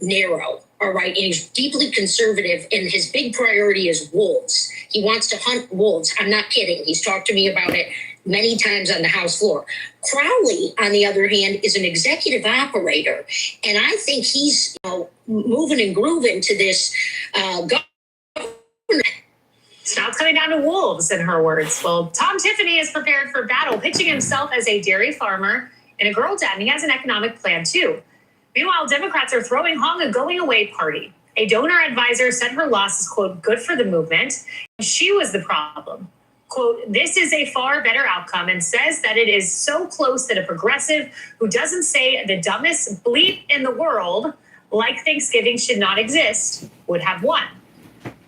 narrow, all right, and he's deeply conservative, and his big priority is wolves. He wants to hunt wolves. I'm not kidding. He's talked to me about it many times on the House floor. Crowley, on the other hand, is an executive operator, and I think he's moving and grooving to this government. Now it's coming down to wolves, in her words. Well, Tom Tiffany is prepared for battle, pitching himself as a dairy farmer and a girl dad, and he has an economic plan, too. Meanwhile, Democrats are throwing Hong a going-away party. A donor advisor said her loss is, quote, good for the movement. She was the problem. Quote, this is a far better outcome, and says that it is so close that a progressive who doesn't say the dumbest bleep in the world, like Thanksgiving should not exist, would have won.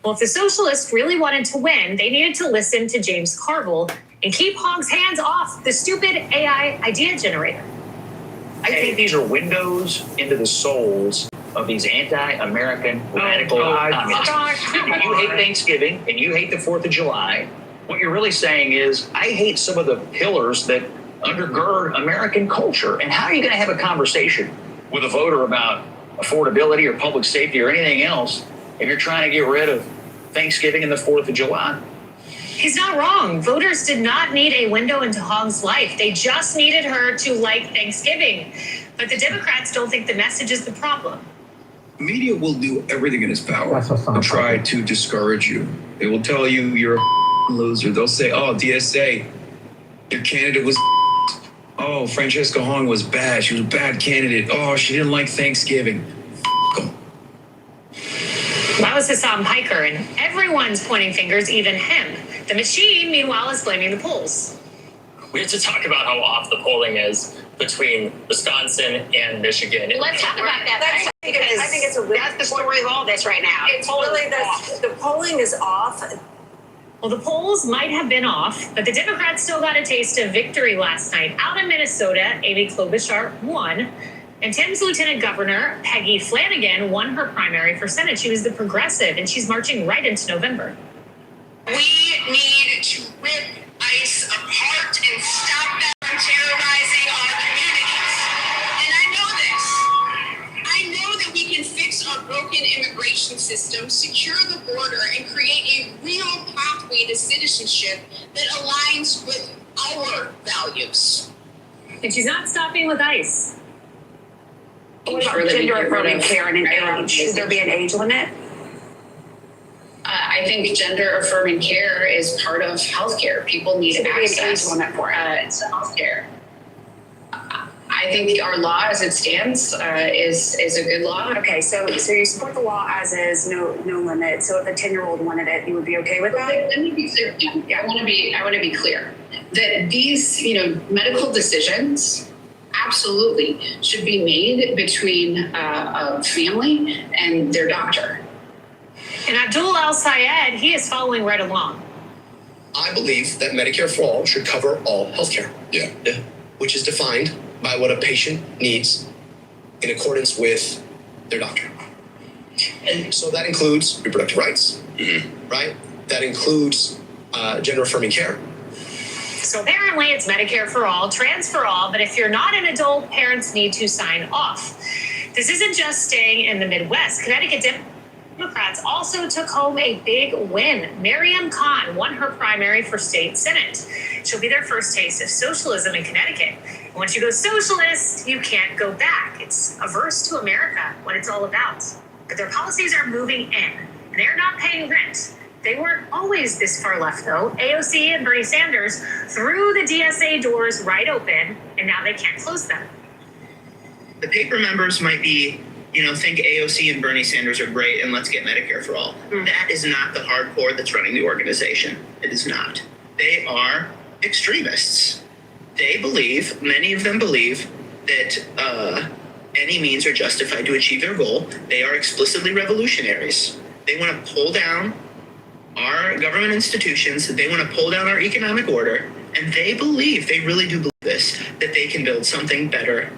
Well, if the socialists really wanted to win, they needed to listen to James Carville and keep Hong's hands off the stupid AI idea generator. I think these are windows into the souls of these anti-American radical communists. If you hate Thanksgiving and you hate the 4th of July, what you're really saying is, I hate some of the pillars that undergird American culture. And how are you going to have a conversation with a voter about affordability or public safety or anything else if you're trying to get rid of Thanksgiving and the 4th of July? He's not wrong. Voters did not need a window into Hong's life. They just needed her to like Thanksgiving. But the Democrats don't think the message is the problem. Media will do everything in its power to try to discourage you. They will tell you you're a loser. They'll say, oh, DSA, your candidate was oh, Francesca Hong was bad. She was a bad candidate. Oh, she didn't like Thanksgiving. That was Hassan Piker, and everyone's pointing fingers, even him. The machine, meanwhile, is blaming the polls. We have to talk about how off the polling is between Wisconsin and Michigan. Let's talk about that. I think it's that's the story of all this right now. It's really the polling is off. Well, the polls might have been off, but the Democrats still got a taste of victory last night. Out in Minnesota, Amy Klobuchar won. And Tim's Lieutenant Governor, Peggy Flanagan, won her primary for Senate. She was the progressive, and she's marching right into November. We need to rip ICE apart and stop them from terrorizing our communities. And I know that we can fix our broken immigration system, secure the border, and create a real pathway to citizenship that aligns with our values. And she's not stopping with ICE. Gender affirming care and an age. Should there be an age limit? I think gender affirming care is part of healthcare. People need access to healthcare. I think our law as it stands is a good law. Okay, so you support the law as is, no limit. So if a 10-year-old wanted it, you would be okay with that? Let me be clear. Yeah, I want to be clear that these medical decisions absolutely should be made between a family and their doctor. And Abdul Al-Sayed, he is following right along. I believe that Medicare for All should cover all healthcare. Yeah. Which is defined by what a patient needs in accordance with their doctor. And so that includes reproductive rights, right? That includes gender affirming care. So apparently it's Medicare for all, trans for all, but if you're not an adult, parents need to sign off. This isn't just staying in the Midwest. Connecticut Democrats also took home a big win. Mariam Khan won her primary for state senate. She'll be their first taste of socialism in Connecticut. Once you go socialist, you can't go back. It's averse to America, what it's all about. But their policies are moving in, and they're not paying rent. They weren't always this far left, though. AOC and Bernie Sanders threw the DSA doors right open, and now they can't close them. The paper members might be, think AOC and Bernie Sanders are great and let's get Medicare for all. That is not the hardcore that's running the organization. It is not. They are extremists. They believe, many of them believe, that any means are justified to achieve their goal. They are explicitly revolutionaries. They want to pull down our government institutions, they want to pull down our economic order, and they really do believe this, that they can build something better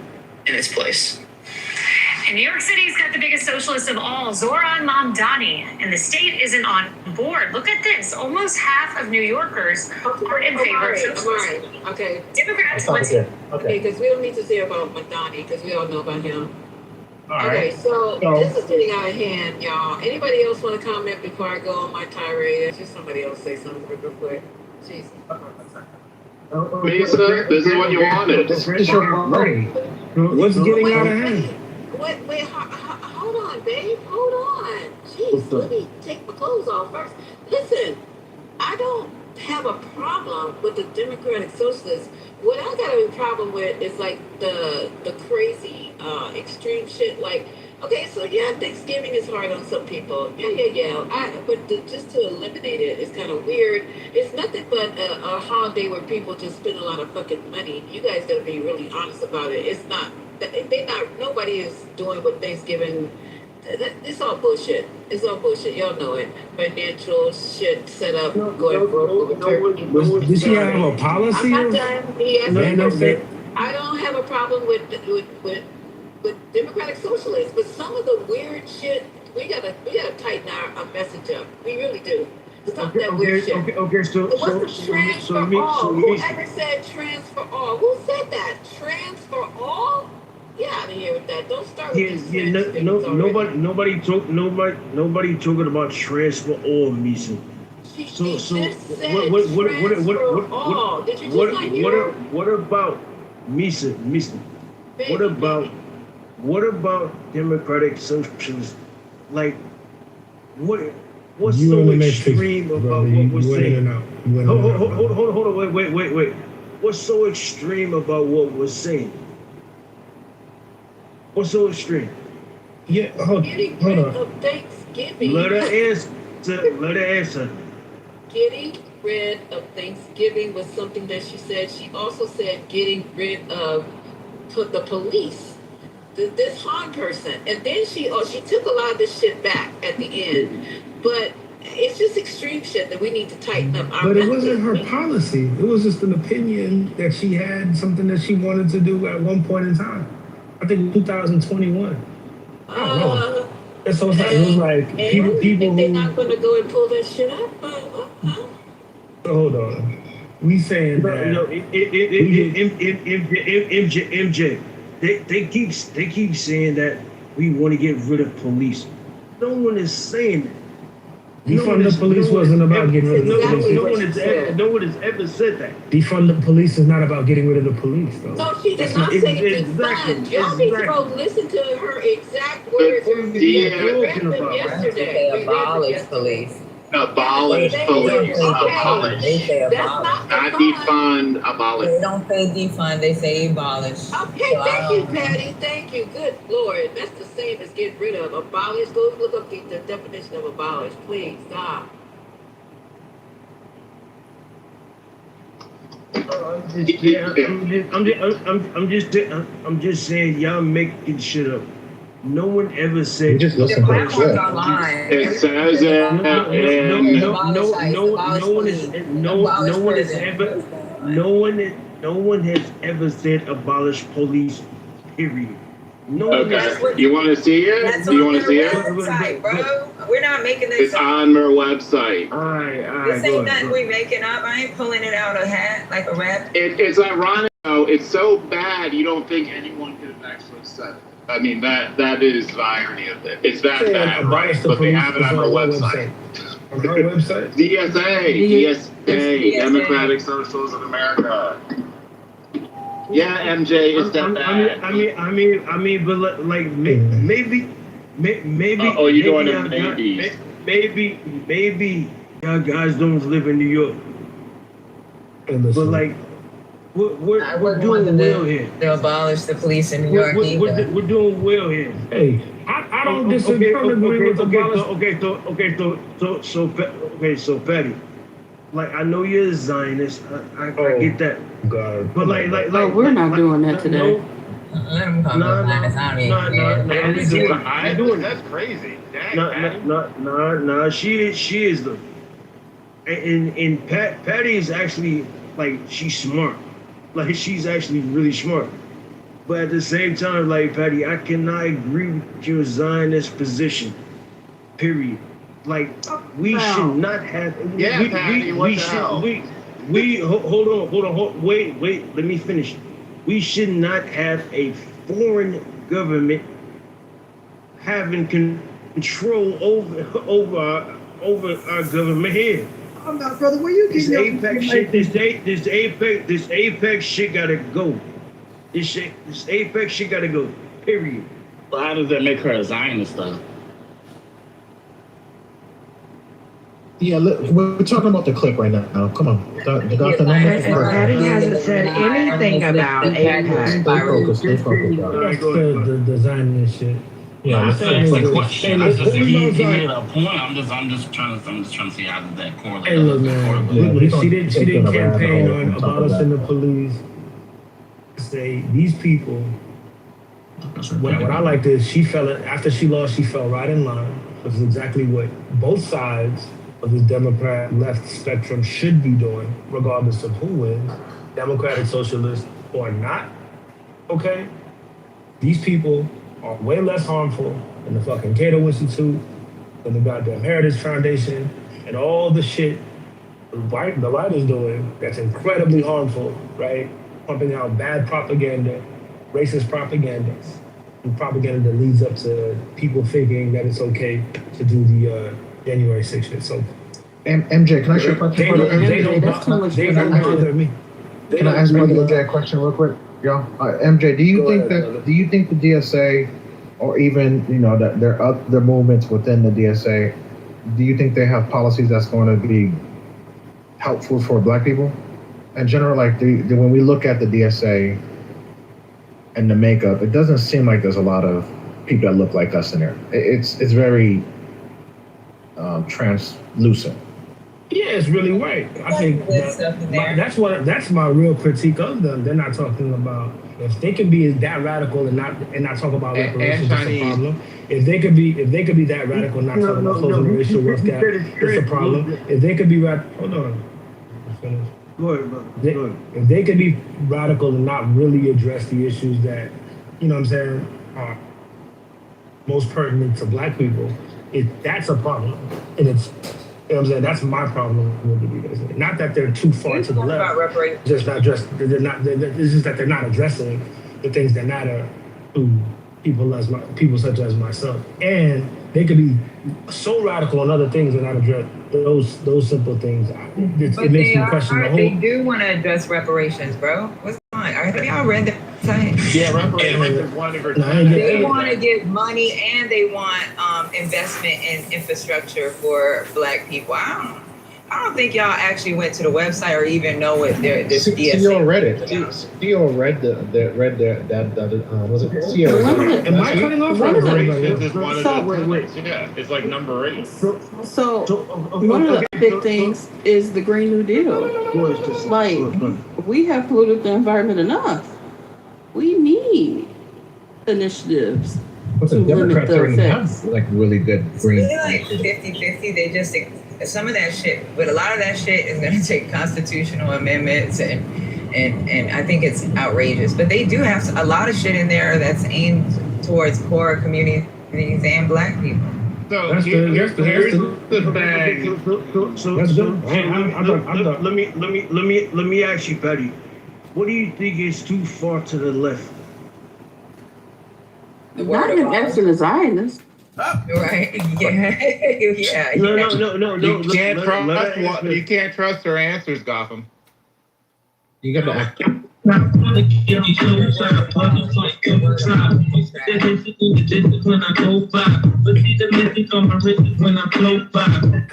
in its place. And New York City's got the biggest socialist of all, Zoran Mamdani, and the state isn't on board. Look at this. Almost half of New Yorkers are in favor of socialism. Okay. Democrats want to... Okay, because we don't need to say about Mamdani, because we all know about him. Okay, so this is getting out of hand, y'all. Anybody else want to comment before I go on my tirade? Just somebody else say something real quick. Jesus. Mesa, this is what you wanted. What's getting out of hand? Wait, hold on, babe. Hold on. Jeez, let me take my clothes off first. Listen, I don't have a problem with the Democratic Socialists. What I got a problem with is like the crazy extreme shit. Like, okay, so yeah, Thanksgiving is hard on some people. Yeah. Just to eliminate it is kind of weird. It's nothing but a holiday where people just spend a lot of fucking money. You guys gotta be really honest about it. It's not. Nobody is doing what Thanksgiving. It's all bullshit. It's all bullshit. Y'all know it. Financial shit set up, going broke over turkey. Does she have a policy? I'm not done. I don't have a problem with Democratic Socialists, but some of the weird shit, we gotta tighten our message up. We really do. Stop that weird shit. So what's the trans for all? Whoever said trans for all? Who said that? Trans for all? Get out of here with that. Don't start with these nobody talking about trans for all, Misa. What about Misa? What about Democratic Socialists? Like, what's so extreme about what we're saying? Hold on, wait. What's so extreme about what we're saying? What's so extreme? Yeah, hold on. Thanksgiving. Let her answer. Getting rid of Thanksgiving was something that she said. She also said getting rid of the police, this Han person, and then she took a lot of this shit back at the end. But it's just extreme shit that we need to tighten up. But it wasn't her policy. It was just an opinion that she had, something that she wanted to do at one point in time. I think 2021. I don't know. And so it was like people they're not going to go and pull that shit up. Hold on. We saying that. MJ. They keep saying that we want to get rid of police. No one is saying that. Defund the police wasn't about getting rid of the police. No one has ever said that. Defund the police is not about getting rid of the police, though. No, she did not say defund. Y'all need to go listen to her exact words. We read them yesterday. They abolish police. Abolish police. Abolish. They say abolish. Not defund, abolish. They don't say defund, they say abolish. Okay, thank you, Patty. Thank you. Good Lord. That's the same as get rid of. Abolish. Go look up the definition of abolish. Please, stop. I'm just saying y'all making shit up. No one ever said. Just listen to it. It says it. No one has ever said abolish police. Period. Okay. You want to see it? Do you want to see it? Website, bro. We're not making this. It's on their website. This ain't nothing we making up. I ain't pulling it out of a hat like a rap. It's ironic though. It's so bad you don't think anyone could have actually said it. I mean, that is the irony of it. It's that bad, right? But they have it on their website. On her website? DSA, Democratic Socialists of America. Yeah, MJ, it's that bad. I mean, but like maybe. Oh, you're doing it, maybe. Maybe y'all guys don't live in New York. But like. We're doing well here. To abolish the police in New York. We're doing well here. Hey, I don't disagree with So Patty, like I know you're a Zionist. I get that. God. But like we're not doing that today. Let him come up. I'm doing That's crazy. Nah. She is though. And Patty is actually like she's smart. Like, she's actually really smart. But at the same time, like, Patty, I cannot agree with your Zionist position. Period. Like, we should not have... Hold on. Wait, let me finish. We should not have a foreign government having control over our government here. I'm not, brother. Where you This getting Apex shit, this Apex shit gotta go. This Apex shit gotta go. Period. Well, how does that make her a Zionist though? Yeah, look, we're talking about the clip right now. Come on, Dr. Patty hasn't said anything about APEC. Stay focused, That's the Zionist shit. Yeah, it's a question. He made a point. I'm just trying to see how does that correlate. Hey, look, man. She didn't campaign on abolishing the police. Say these people. What I liked is she fell after she lost. She fell right in line, which is exactly what both sides of the Democrat left spectrum should be doing, regardless of who wins, Democratic, Socialist, or not. Okay, these people are way less harmful than the fucking Cato Institute, than the goddamn Heritage Foundation, and all the shit the right is doing that's incredibly harmful, right? Pumping out bad propaganda, racist propaganda, and propaganda that leads up to people thinking that it's okay to do the January 6th shit. So, MJ, can I ask you a question? They don't bother me. Can I ask MJ a question real quick? Yeah, MJ, do you think the DSA, or even that their movements within the DSA, do you think they have policies that's going to be helpful for Black people in general? Like, when we look at the DSA and the makeup, it doesn't seem like there's a lot of people that look like us in there. It's very translucent. Yeah, it's really white. I think that's my real critique of them. They're not talking about if they can be that radical and not talk about reparations. That's a problem. If they could be that radical and not talk about closing the racial wealth gap, it's a problem. If they could be hold on, finish. Go ahead, brother. If they could be radical and not really address the issues that what I'm saying are most pertinent to Black people, that's a problem, and it's. You know what I'm saying? That's my problem with the DSA. Not that they're too far to the left. Just not just they're not. It's just that they're not addressing the things that matter to people such as myself. And they could be so radical on other things and not address those simple things. It makes me question the whole. They do want to address reparations, bro. What's going on? Have y'all read that? Yeah, reparations is one of her. They want to get money and they want investment in infrastructure for Black people. I don't think y'all actually went to the website or even know what this DSA. CEO read it. CEO read that was it CEO? Am I cutting off? Reparations is one of the yeah, it's like number 8. So one of the big things is the Green New Deal. Like, we have polluted the environment enough. We need initiatives to limit the effects. Like really good green. They're like 50-50. They just some of that shit, but a lot of that shit is going to take constitutional amendments, and I think it's outrageous. But they do have a lot of shit in there that's aimed towards poor communities and Black people. So here's the bag. Let me ask you, Patty. What do you think is too far to the left? Not an excellent Zionist. Right? Yeah. No. You can't trust her answers, Gotham. You got to act. Is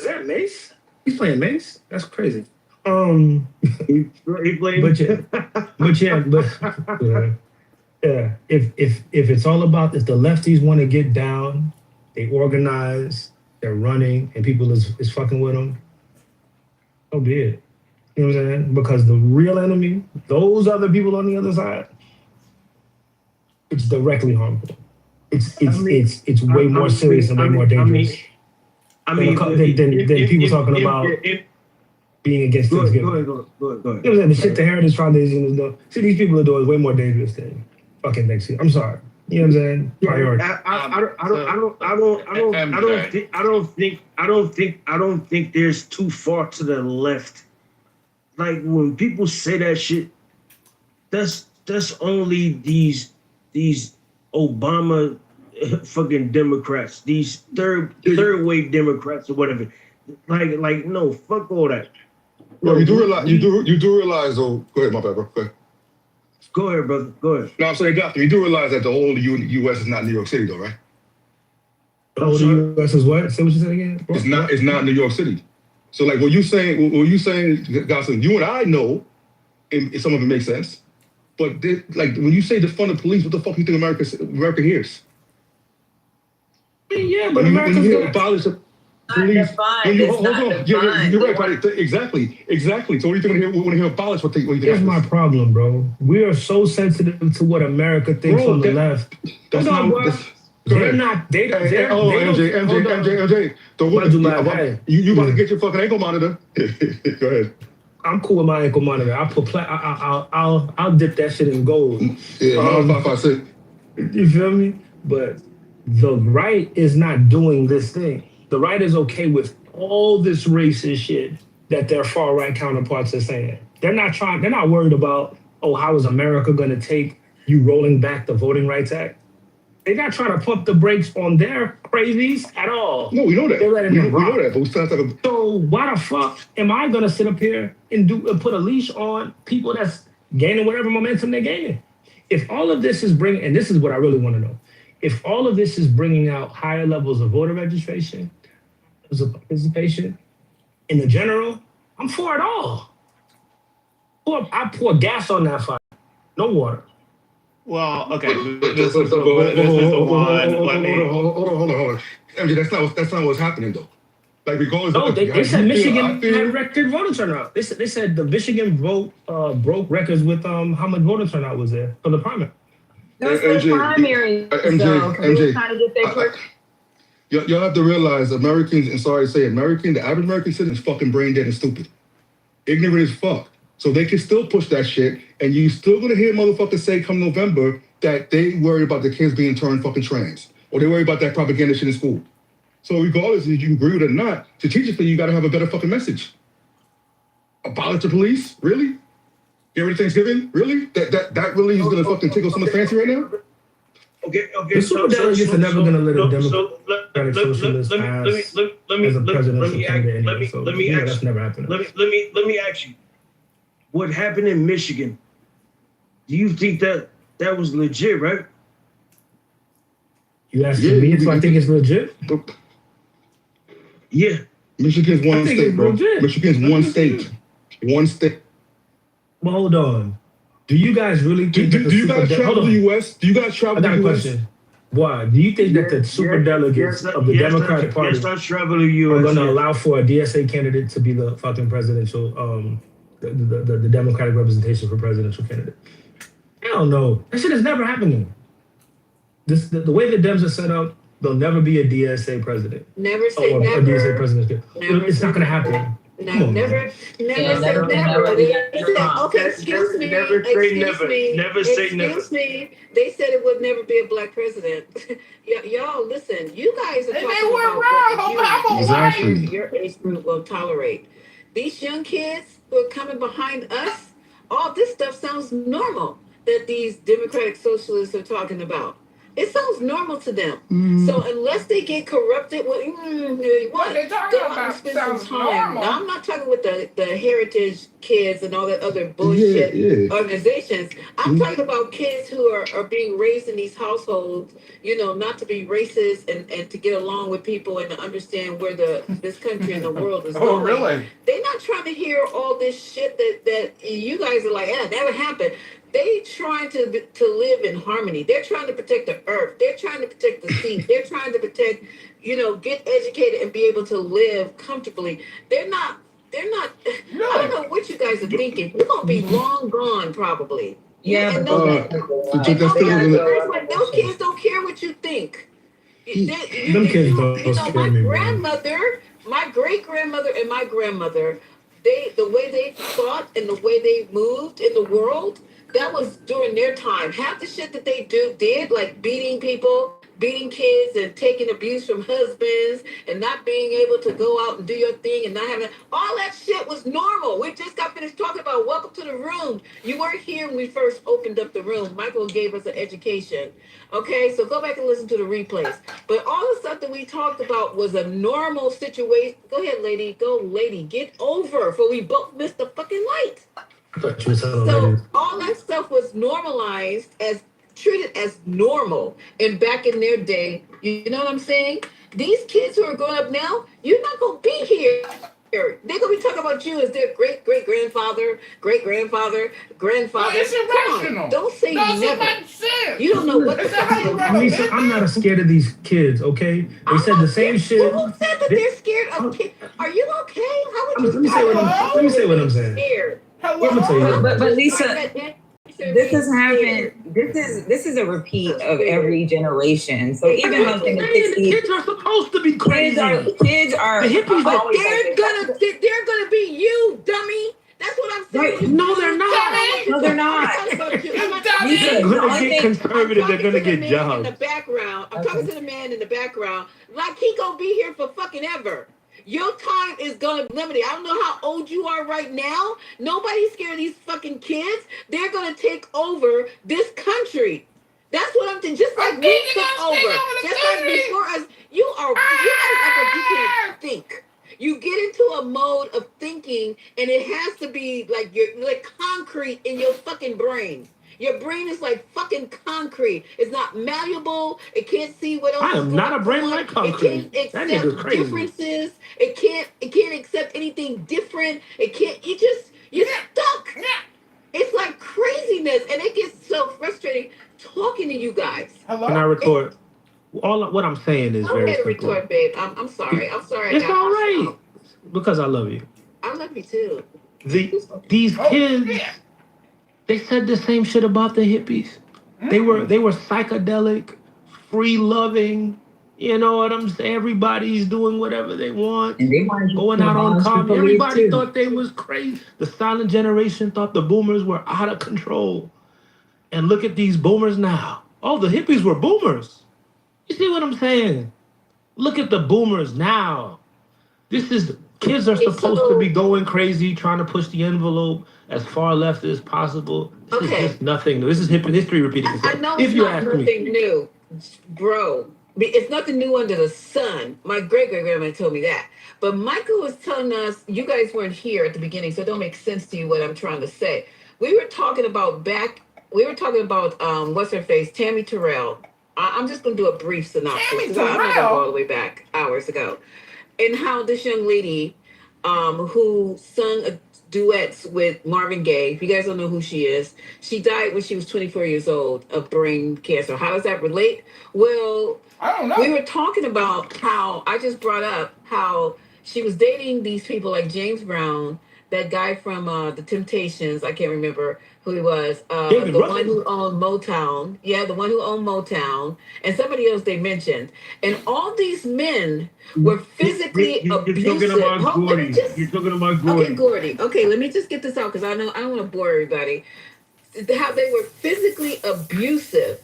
that Mace? He's playing Mace? That's crazy. He played, but yeah. If it's all about if the lefties want to get down, they organize, they're running, and people is fucking with them. So be it. You know what I'm saying? Because the real enemy, those other people on the other side, it's directly harmful. It's way more serious and way more dangerous. Than people talking about being against Thanksgiving. Go ahead. You know what I'm saying? The shit the Heritage Foundation is doing. See, these people are doing is way more dangerous than fucking Thanksgiving. I'm sorry. You know what I'm saying? Priority. I don't think there's too far to the left. Like when people say that shit, that's only these Obama fucking Democrats, these third wave Democrats or whatever. Like no, fuck all that. No, you do realize though. Go ahead, my bad, bro. Go ahead. Go ahead, brother. Go ahead. No, I'm saying, you do realize that the whole U.S. is not New York City, though, right? The whole U.S. is what? Say what you said again. It's not. It's not New York City. So, like, what you saying, Goslin, you and I know, and some of it makes sense. But like, when you say defund the police, what the fuck do you think America hears? Yeah, but when America's you gonna abolish the police. Hold on. Yeah, you're right, Patty. Exactly. So what do you think when you hear abolish? What do you think? Here's my problem, bro. We are so sensitive to what America thinks on the left. That's Hold on, not. bro. They're not. MJ. Don't worry. You about to get your fucking ankle monitor? Go ahead. I'm cool with my ankle monitor. I'll dip that shit in gold. Yeah, 556. You feel me? But the right is not doing this thing. The right is okay with all this racist shit that their far right counterparts are saying. They're not worried about, how is America gonna take you rolling back the Voting Rights Act? They're not trying to pump the brakes on their crazies at all. No, we know that. They're letting them rock. We know that, but we still have to. So why the fuck am I gonna sit up here and put a leash on people that's gaining whatever momentum they're gaining? If all of this is bringing, and this is what I really want to know, if all of this is bringing out higher levels of voter registration, of participation in the general, I'm for it all. I pour gas on that fire, no water. Well, okay. Hold on. MJ, that's not what's happening though. Like regardless. No, they said Michigan had record voter turnout. They said the Michigan vote broke records with how much voter turnout was there for the primary. That's the primary. MJ, trying to get their quick. Y'all have to realize Americans, and sorry to say the average American citizen is fucking brain dead and stupid. Ignorant as fuck. So they can still push that shit, and you still gonna hear motherfuckers say come November that they worry about the kids being turned fucking trans, or they worry about that propaganda shit in school. So regardless if you agree with it or not, strategically you gotta have a better fucking message. Abolish the police? Really? Get rid of Thanksgiving? Really? That really is gonna fucking tickle someone's fancy right now? Okay. The super delegates are never gonna let a Democratic socialist pass as a presidential candidate anyway. So that's never happened. Let me ask you. What happened in Michigan? Do you think that was legit, right? You asking me if I think it's legit? Yeah. Michigan's one state, bro. Michigan's one state. One state. Well, hold on. Do you guys really think do you guys travel to the U.S.? Do you guys travel to the U.S.? Question. Why? Do you think that the super delegates of the Democratic Party are going to allow for a DSA candidate to be the fucking presidential, the Democratic representation for presidential candidate? Hell no. That shit is never happening. The way the Dems are set up, there'll never be a DSA president. Never say or never. A DSA president. It's not going to happen. Never say never. Okay, excuse me. Never say never. Never say never. Excuse me. They said it would never be a black president. Y'all, listen. You guys are talking about what your age group will tolerate. These young kids who are coming behind us, all this stuff sounds normal that these democratic socialists are talking about. It sounds normal to them. So unless they get corrupted, what they talking about spend some time. Now I'm not talking with the heritage kids and all that other bullshit organizations. I'm talking about kids who are being raised in these households, not to be racist and to get along with people and to understand where this country and the world is going. Oh, really? They're not trying to hear all this shit that you guys are like, never happened. They trying to live in harmony. They're trying to protect the earth. They're trying to protect the sea. They're trying to protect, get educated and be able to live comfortably. They're not, I don't know what you guys are thinking. We're going to be long gone probably. Yeah. And those kids don't care what you think. Them kids don't scare me, my great-grandmother and my grandmother, the way they thought and the way they moved in the world, that was during their time. Half the shit that they did, like beating people, beating kids and taking abuse from husbands and not being able to go out and do your thing and not having all that shit was normal. We just got finished talking about welcome to the room. You weren't here when we first opened up the room. Michael gave us an education. Okay, so go back and listen to the replays. But all the stuff that we talked about was a normal situation. Go ahead, lady. Go, lady. Get over before we both missed the fucking light. I thought you were telling So ladies. all that stuff was normalized as treated as normal. And back in their day, you know what I'm saying? These kids who are growing up now, you're not gonna be here. They're gonna be talking about you as their great grandfather, grandfather. It's irrational. Don't say Doesn't never. make sense. You don't know what the fuck you're I mean, so I'm not scared of these kids, okay? They said the same shit. Who said that they're scared of kids? Are you okay? How would you Let me say what I'm saying. scared? Let me tell you what I'm But saying. Lisa, this has happened. This is a repeat of every generation. So even like in the The 60s, kids are supposed to be crazy. kids are The hippies But always they're gonna be you, dummy. That's what I'm saying. Right. No, they're not. No, they're not. I'm not talking about you. I'm not They're talking gonna get conservative. They're gonna get in jobs. the background. I'm talking to the man in the background. Like he gonna be here for fucking ever. Your time is gonna be limited. I don't know how old you are right now. Nobody's scared of these fucking kids. They're gonna take over this country. That's what I'm saying. Just like we took over. Just like before us. You guys act like you can't think. You get into a mode of thinking, and it has to be like you're like concrete in your fucking brain. Your brain is like fucking concrete. It's not malleable. It can't see what else. I am is not a going brain on. like concrete. It That can't nigga's accept crazy. differences. It can't accept anything different. It can't. You're stuck. It's like craziness, and it gets so frustrating talking to you guys. Can I retort? What I'm saying is Go very ahead and simple. retort, babe. I'm sorry. I'm sorry. It's I got all right myself. because I love you. I love you too. These kids, they said the same shit about the hippies. They were psychedelic, free loving. You know what I'm saying? Everybody's doing whatever they want. and they want Going out on commie. comedy. Everybody thought they was crazy. The silent generation thought the boomers were out of control. And look at these boomers now. Oh, the hippies were boomers. You see what I'm saying? Look at the boomers now. Kids are supposed to be going crazy, trying to push the envelope as far left as possible. This is just nothing new. This is history repeating itself. I know if it's you not ask nothing me. new, bro. It's nothing new under the sun. My great-great-grandma told me that. But Michael was telling us, you guys weren't here at the beginning, so it don't make sense to you what I'm trying to say. We were talking about what's her face, Tammy Terrell. I'm just going to do a brief synopsis. Tammy 'Cause I'm not going to Terrell? go all the way back hours ago. And how this young lady who sung duets with Marvin Gaye, if you guys don't know who she is, she died when she was 24 years old of brain cancer. How does that relate? Well, I don't know. we were talking about how I just brought up how she was dating these people like James Brown, that guy from the Temptations, I can't remember who he was, David the Ruffin? one who owned Motown. Yeah, the one who owned Motown, and somebody else they mentioned. And all these men were physically You're abusive. talking about Hold- let me Gordy. just- You're talking about Gordy. Okay, Gordy. Okay, let me just get this out because I know I don't want to bore everybody. How they were physically abusive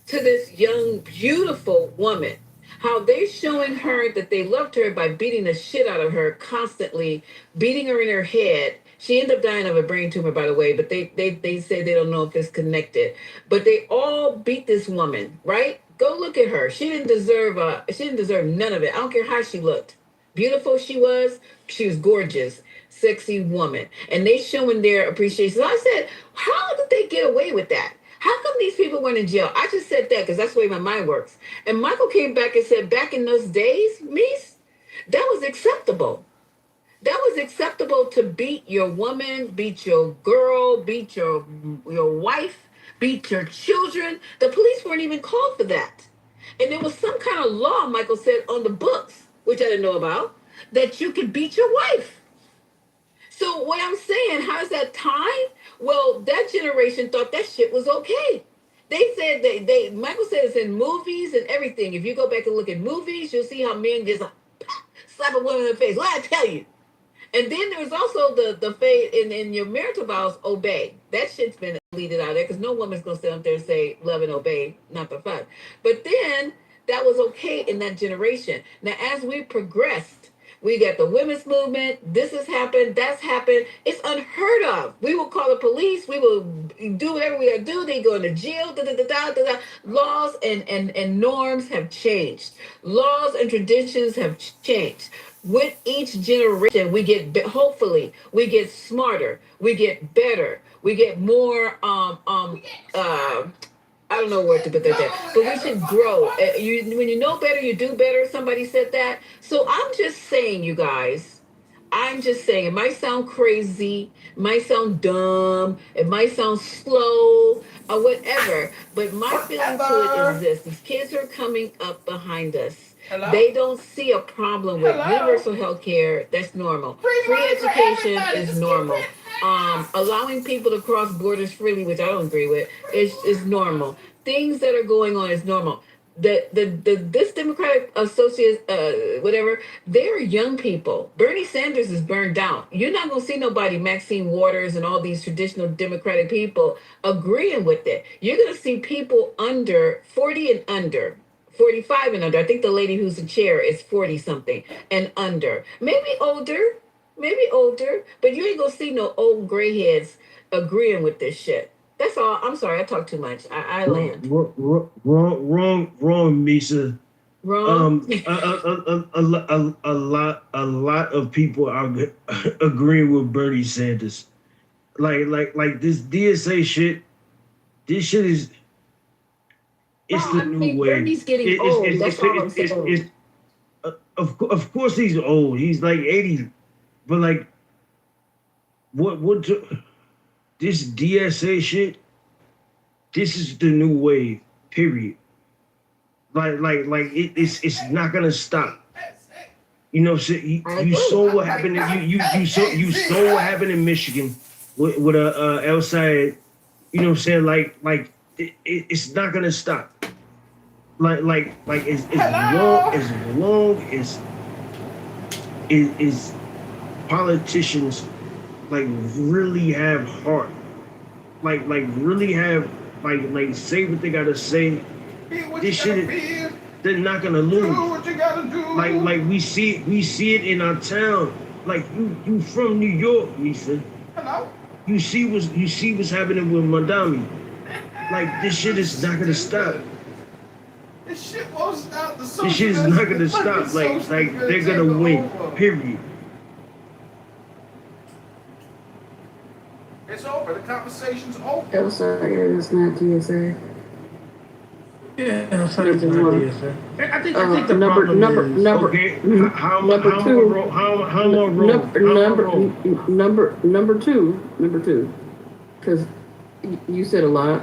to this young, beautiful woman. How they're showing her that they loved her by beating the shit out of her constantly, beating her in her head. She ended up dying of a brain tumor, by the way, but they say they don't know if it's connected. But they all beat this woman, right? Go look at her. She didn't deserve none of it. I don't care how she looked. Beautiful she was gorgeous, sexy woman. And they showing their appreciation. So I said, how did they get away with that? How come these people went in jail? I just said that because that's the way my mind works. And Michael came back and said, back in those days, Mies, that was acceptable. That was acceptable to beat your woman, beat your girl, beat your wife, beat your children. The police weren't even called for that. And there was some kind of law, Michael said, on the books, which I didn't know about, that you could beat your wife. So what I'm saying, how's that time? Well, that generation thought that shit was okay. They said Michael said it's in movies and everything. If you go back and look at movies, you'll see how men just slap a woman in the face. What I tell you? And then there's also the faith in your marital vows, obey. That shit's been deleted out of there because no woman's gonna stand up there and say love and obey, not the fuck. But then that was okay in that generation. Now, as we progressed, we got the women's movement. This has happened. That's happened. It's unheard of. We will call the police. We will do whatever we gotta do. They go into jail. Da, da, da, da, da, da. Laws and norms have changed. Laws and traditions have changed. With each generation, we get hopefully we get smarter. We get better. We get more I don't know where to put that down, but we should grow. When you know better, you do better. Somebody said that. So I'm just saying, you guys, I'm just saying, it might sound crazy, it might sound dumb, it might sound slow, or whatever, but my feeling to it is this: these kids are coming up behind us. Hello? They don't see a problem with universal health care. That's normal. Free education is normal. Allowing people to cross borders freely, which I don't agree with, is normal. Things that are going on is normal. This Democratic Associate, whatever, they're young people. Bernie Sanders is burned out. You're not gonna see nobody, Maxine Waters and all these traditional Democratic people agreeing with it. You're gonna see people under 40 and under. 45 and under. I think the lady who's the chair is 40 something and under. Maybe older, but you ain't gonna see no old gray heads agreeing with this shit. That's all. I'm sorry, I talk too much. I land. Wrong, Misa. Wrong. A lot of people are agreeing with Bernie Sanders. Like this DSA shit. This shit is. It's the new way. Bernie's getting old. That's all I'm saying. Of course he's old. He's like 80, but like, this DSA shit? This is the new wave. Period. It's not gonna stop. You know, you saw what happened. You saw what happened in Michigan with outside. You know what I'm saying? Like it's not gonna stop. Like as long as politicians like really have heart, like really have like say what they gotta say. This shit, they're not gonna lose. Do what you gotta do. Like we see it in our town. Like you from New York, Lisa. Hello. You see what's happening with Madami. Like this shit is not gonna stop. This shit won't stop. This shit is not gonna stop. Like they're gonna win. Period. It's over. The conversation's over. Elsa is not DSA. Yeah, Elsa is not DSA. I think the number okay. How more number two, because you said a lot.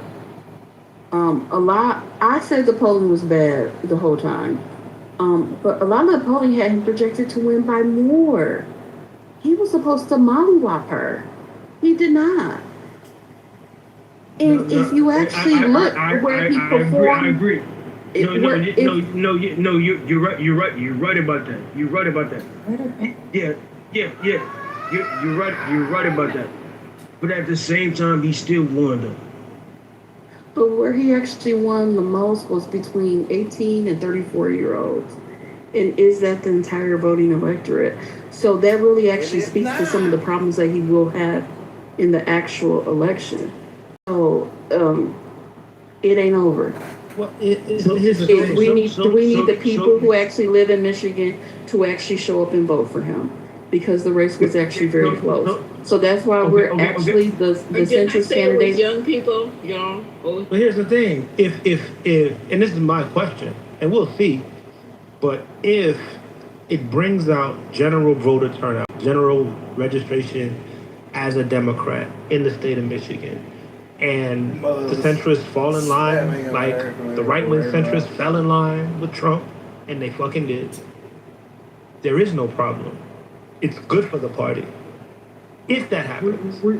I said the polling was bad the whole time. But a lot of the polling had him projected to win by more. He was supposed to mollywop her. He did not. And if you actually look where he performed, I agree. No, you're right. You're right about that. You're right about that. Yeah. You're right. You're right about that. But at the same time, he still won though. But where he actually won the most was between 18 and 34-year-olds. And is that the entire voting electorate? So that really actually speaks to some of the problems that he will have in the actual election. So it ain't over. Well, we need the people who actually live in Michigan to actually show up and vote for him, because the race was actually very close. So that's why we're actually the centrist candidates. Young people, young. But here's the thing: if and this is my question, and we'll see, but if it brings out general voter turnout, general registration as a Democrat in the state of Michigan, and the centrists fall in line, like the right-wing centrists fell in line with Trump, and they fucking did, there is no problem. It's good for the party. If that happens. What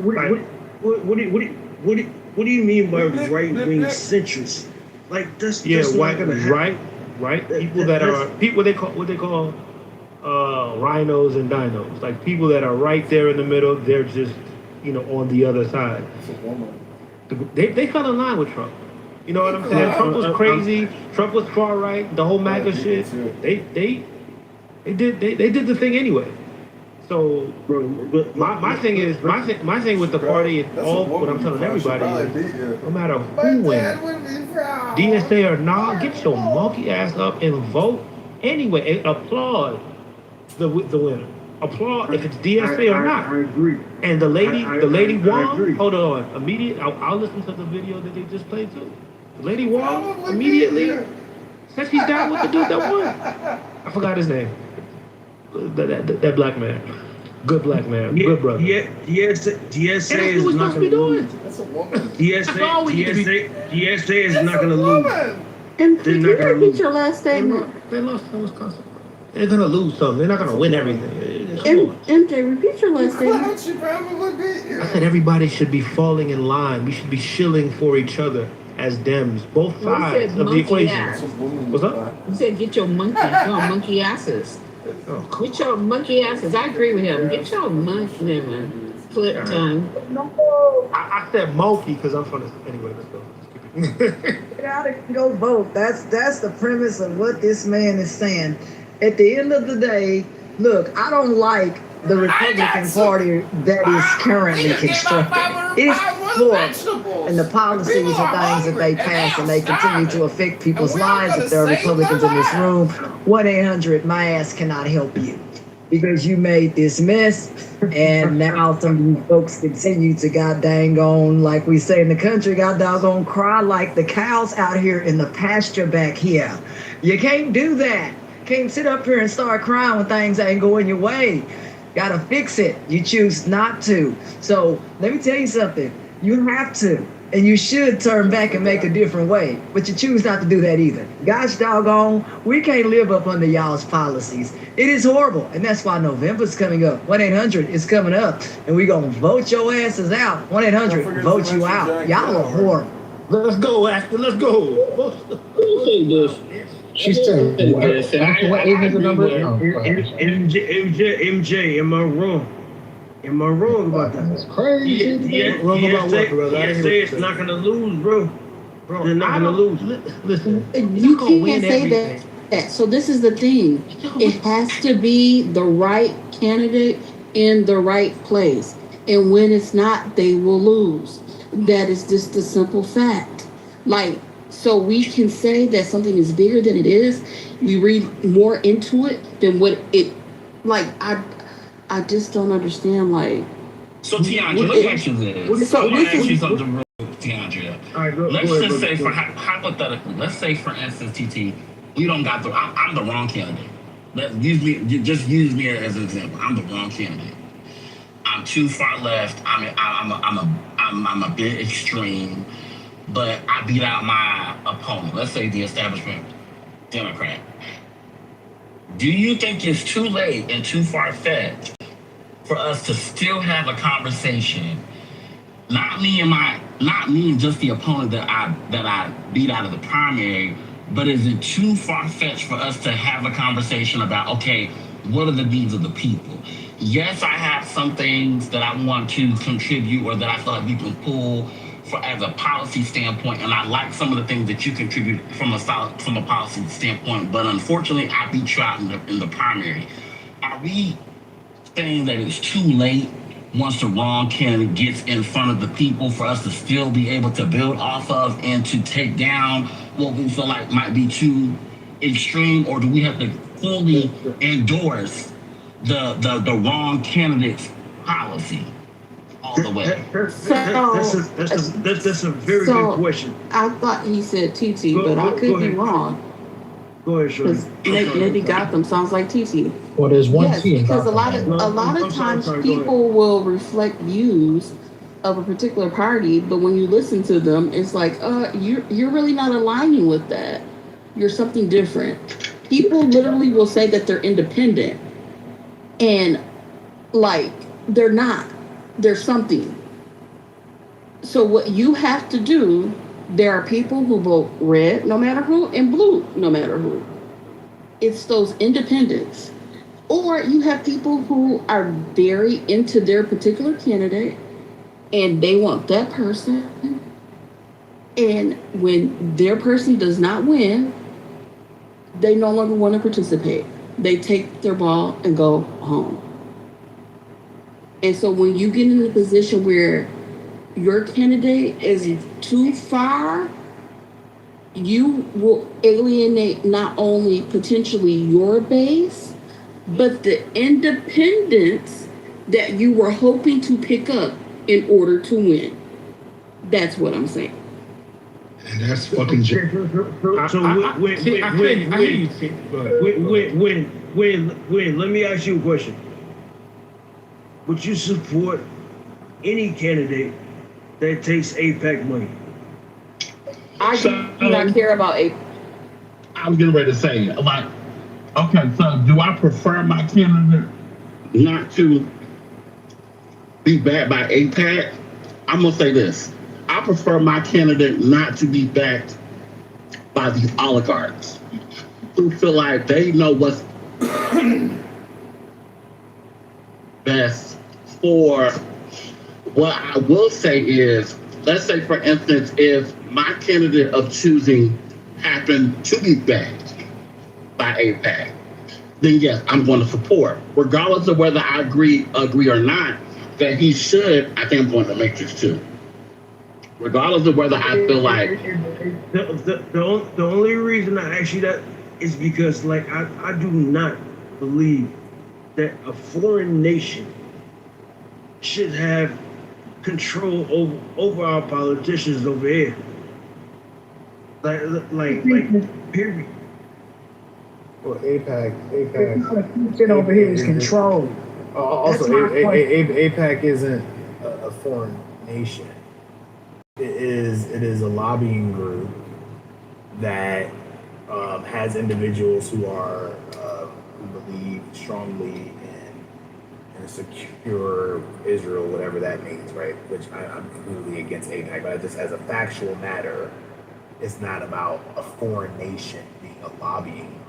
do you mean by right-wing centrists? Like that's not gonna happen. Right. People that are what they call rhinos and dinos. Like people that are right there in the middle. They're just on the other side. They fell in line with Trump. You know what I'm saying? Trump was crazy. Trump was far right. The whole MAGA shit. They did the thing anyway. So my thing is my thing with the party and all what I'm telling everybody is no matter who wins, DSA or not, get your monkey ass up and vote anyway. And applaud the winner. Applaud if it's DSA or not. I agree. And the lady won. Hold on, I'll listen to the video that they just played too. The lady won immediately. Said she's down with the dude that won. I forgot his name. That black man. Good black man. Good brother. DSA is not going to lose. That's a woman. DSA is not going to lose. And can you repeat your last statement? They lost in Wisconsin. They're going to lose something. They're not going to win everything. MJ, repeat your last statement. I said everybody should be falling in line. We should be shilling for each other as Dems. Both sides of the equation. What's up? You said get your monkey asses. Get your monkey asses. I agree with him. Get your monkey flip tongue. I said monkey because I'm from the... Anyway, let's go. Get out and go vote. That's the premise of what this man is saying. At the end of the day, look, I don't like the Republican Party that is currently constructed. It is flawed in the policies and things that they pass, and they continue to affect people's lives. If there are Republicans in this room, 1-800-MY-ASS cannot help you because you made this mess, and now some of you folks continue to god dang on, like we say in the country, god doggone cry like the cows out here in the pasture back here. You can't do that. Can't sit up here and start crying when things ain't going your way. Gotta fix it. You choose not to. So let me tell you something. You have to, and you should turn back and make a different way. But you choose not to do that either. Gosh doggone, we can't live up under y'all's policies. It is horrible, and that's why November's coming up. 1-800 is coming up, and we gonna vote your asses out. 1-800 vote you out. Y'all are horrible. Let's go, Ashton. Let's go. Who said this? She said, what age is the number? MJ, am I wrong? Am I wrong about that? That's crazy. Wrong about what, brother? DSA is not going to lose, bro. They're not going to lose. Listen, You can't say that. So this is the thing. It has to be the right candidate in the right place. And when it's not, they will lose. That is just a simple fact. So we can say that something is bigger than it is. We read more into it than what it, I just don't understand, So, Tiandra, let me ask you this. I want to ask you something real quick, Tiandra. All right, let's just say, hypothetically, let's say, for instance, TT, we don't got I'm the wrong candidate. Just use me as an example. I'm the wrong candidate. I'm too far left. I'm a bit extreme. But I beat out my opponent, let's say the establishment Democrat. Do you think it's too late and too far-fetched for us to still have a conversation? Not me and just the opponent that I beat out of the primary, but is it too far-fetched for us to have a conversation about, okay, what are the needs of the people? Yes, I have some things that I want to contribute or that I feel like we can pull as a policy standpoint, and I like some of the things that you contribute from a policy standpoint, but unfortunately, I beat you out in the primary. Are we saying that it's too late once the wrong candidate gets in front of the people for us to still be able to build off of and to take down what we feel like might be too extreme, or do we have to fully endorse the wrong candidate's policy all the way? That's a very good question. I thought he said TT, but I could be wrong. Go ahead, Shorty. Maybe Gotham sounds like TT. Well, there's one Yes, T. because a lot of times people will reflect views of a particular party, but when you listen to them, it's like, you're really not aligning with that. You're something different. People literally will say that they're independent, and they're not. They're something. So what you have to do, there are people who vote red no matter who and blue no matter who. It's those independents. Or you have people who are very into their particular candidate and they want that person. And when their person does not win, they no longer want to participate. They take their ball and go home. And so when you get in a position where your candidate is too far, you will alienate not only potentially your base, but the independents that you were hoping to pick up in order to win. That's what I'm saying. And that's fucking So when let me ask you a question. Would you support any candidate that takes AIPAC money? I do not care about AIPAC. I was getting ready to say, like, okay, so do I prefer my candidate not to be backed by AIPAC? I'm gonna say this. I prefer my candidate not to be backed by these oligarchs who feel like they know what's best for. What I will say is, let's say, for instance, if my candidate of choosing happened to be backed by AIPAC, then yes, I'm going to support, regardless of whether I agree or not, that he should. I think I'm going to Matrix too. Regardless of whether I feel like the only reason I ask you that is because, like, I do not believe that a foreign nation should have control over our politicians over here. Like period. Well, AIPAC. Shit over here is control. Also, AIPAC isn't a foreign nation. It is a lobbying group that has individuals who are who believe strongly in a secure Israel, whatever that means, right? Which I'm completely against AIPAC, but just as a factual matter, it's not about a foreign nation being a lobbying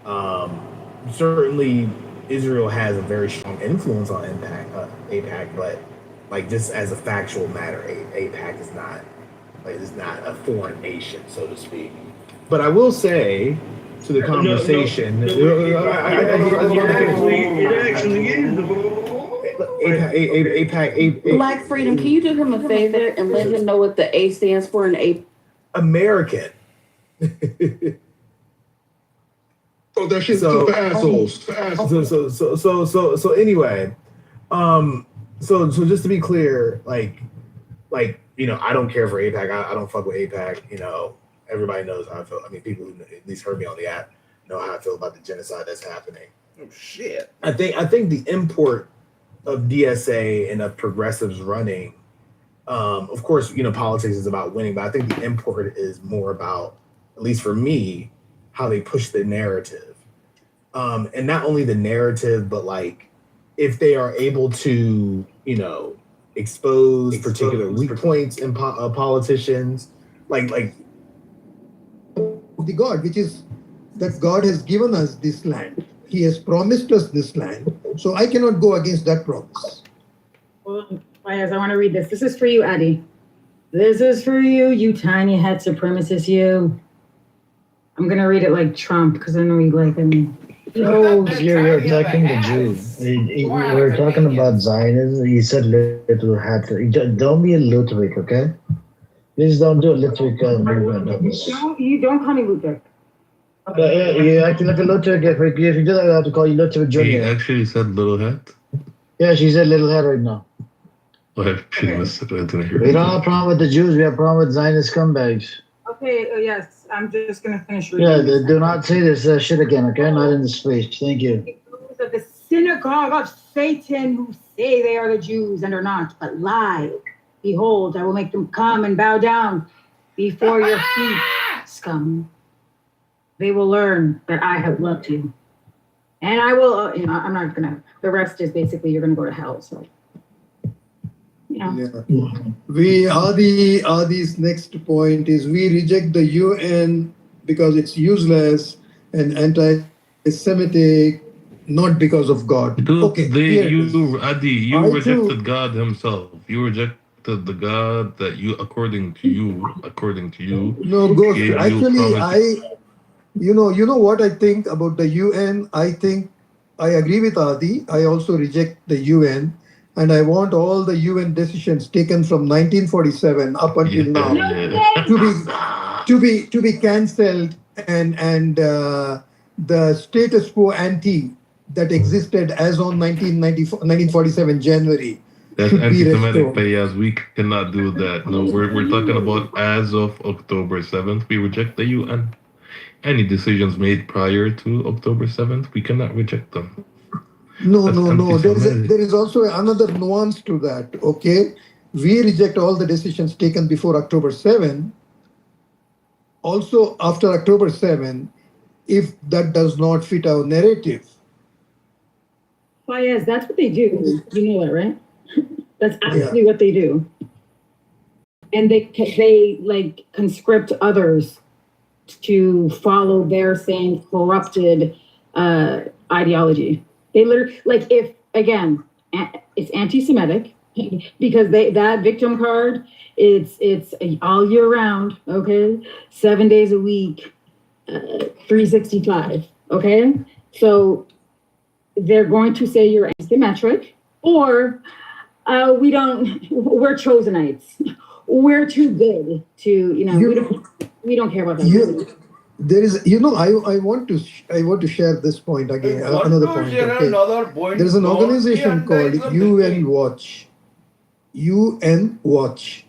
group. Certainly, Israel has a very strong influence on AIPAC, but like just as a factual matter, AIPAC is not a foreign nation, so to speak. But I will say to the conversation, it actually is. AIPAC. Black Freedom, can you do him a favor and let him know what the A stands for in A? American. Oh, that shit's for assholes. So anyway, so just to be clear, like you know, I don't care for AIPAC. I don't fuck with AIPAC. You know, everybody knows how I feel. I mean, people who at least heard me on the app know how I feel about the genocide that's happening. Oh shit! I think the import of DSA and of progressives running, of course, you know, politics is about winning, but I think the import is more about, at least for me, how they push the narrative, and not only the narrative, but like if they are able to, you know, expose particular weak points in politicians, like the God, which is that God has given us this land. He has promised us this land, so I cannot go against that promise. Well, Fayez, I want to read this. This is for you, Eddie. This is for you, you tiny head supremacist, you. I'm going to read it like Trump, because I know you like him. You're attacking the Jews. We're talking about Zionism. You said little hat. Don't be a Ludwig, okay? Please don't do a Ludwig movement on this. You don't call me Ludwig. You acting like a Ludwig. If you do that, I have to call you Ludwig Jr. He actually said little hat. Yeah, she said little hat right now. Okay, she must have didn't hear. We don't have a problem with the Jews. We have a problem with Zionist scumbags. Okay, yes, I'm just going to finish reading. Yeah, do not say this shit again, okay? Not in this speech. Thank you. Those of the synagogue of Satan who say they are the Jews and are not, but lie. Behold, I will make them come and bow down before your feet, scum. They will learn that I have loved you. And I will, I'm not going to, the rest is basically you're going to go to hell, so. Yeah. We Adi's next point is we reject the UN because it's useless and anti-Semitic not because of God. Dude, Okay, here it is. Adi, you I rejected too- God Himself. You rejected the God that you, according to you, No, Ghost. gave you Actually, promise. you know what I think about the UN. I think I agree with Adi. I also reject the UN, and I want all the UN decisions taken from 1947 up until now to be cancelled, and the status quo ante that existed as on 1947 January That's should be anti-Semitic, restored. Payas. We cannot do that. No, we're talking about as of October 7th. We reject the UN. Any decisions made prior to October 7th, we cannot reject them. No, That's no, no. anti-Semitic. There is also another nuance to that. Okay, we reject all the decisions taken before October 7. Also, after October 7, if that does not fit our narrative. Fayez, that's what they do. You know that, right? That's absolutely what they do. And they like conscript others to follow their same corrupted ideology. They literally, like, if again, it's anti-Semitic because that victim card, it's all year round, okay, 7 days a week, 365, okay. So they're going to say you're asymmetric, or we're Chosenites. We're too good to, we don't care about that. There is, I want to share this point again. Another point. Okay. There is an organization called UN Watch. UN Watch.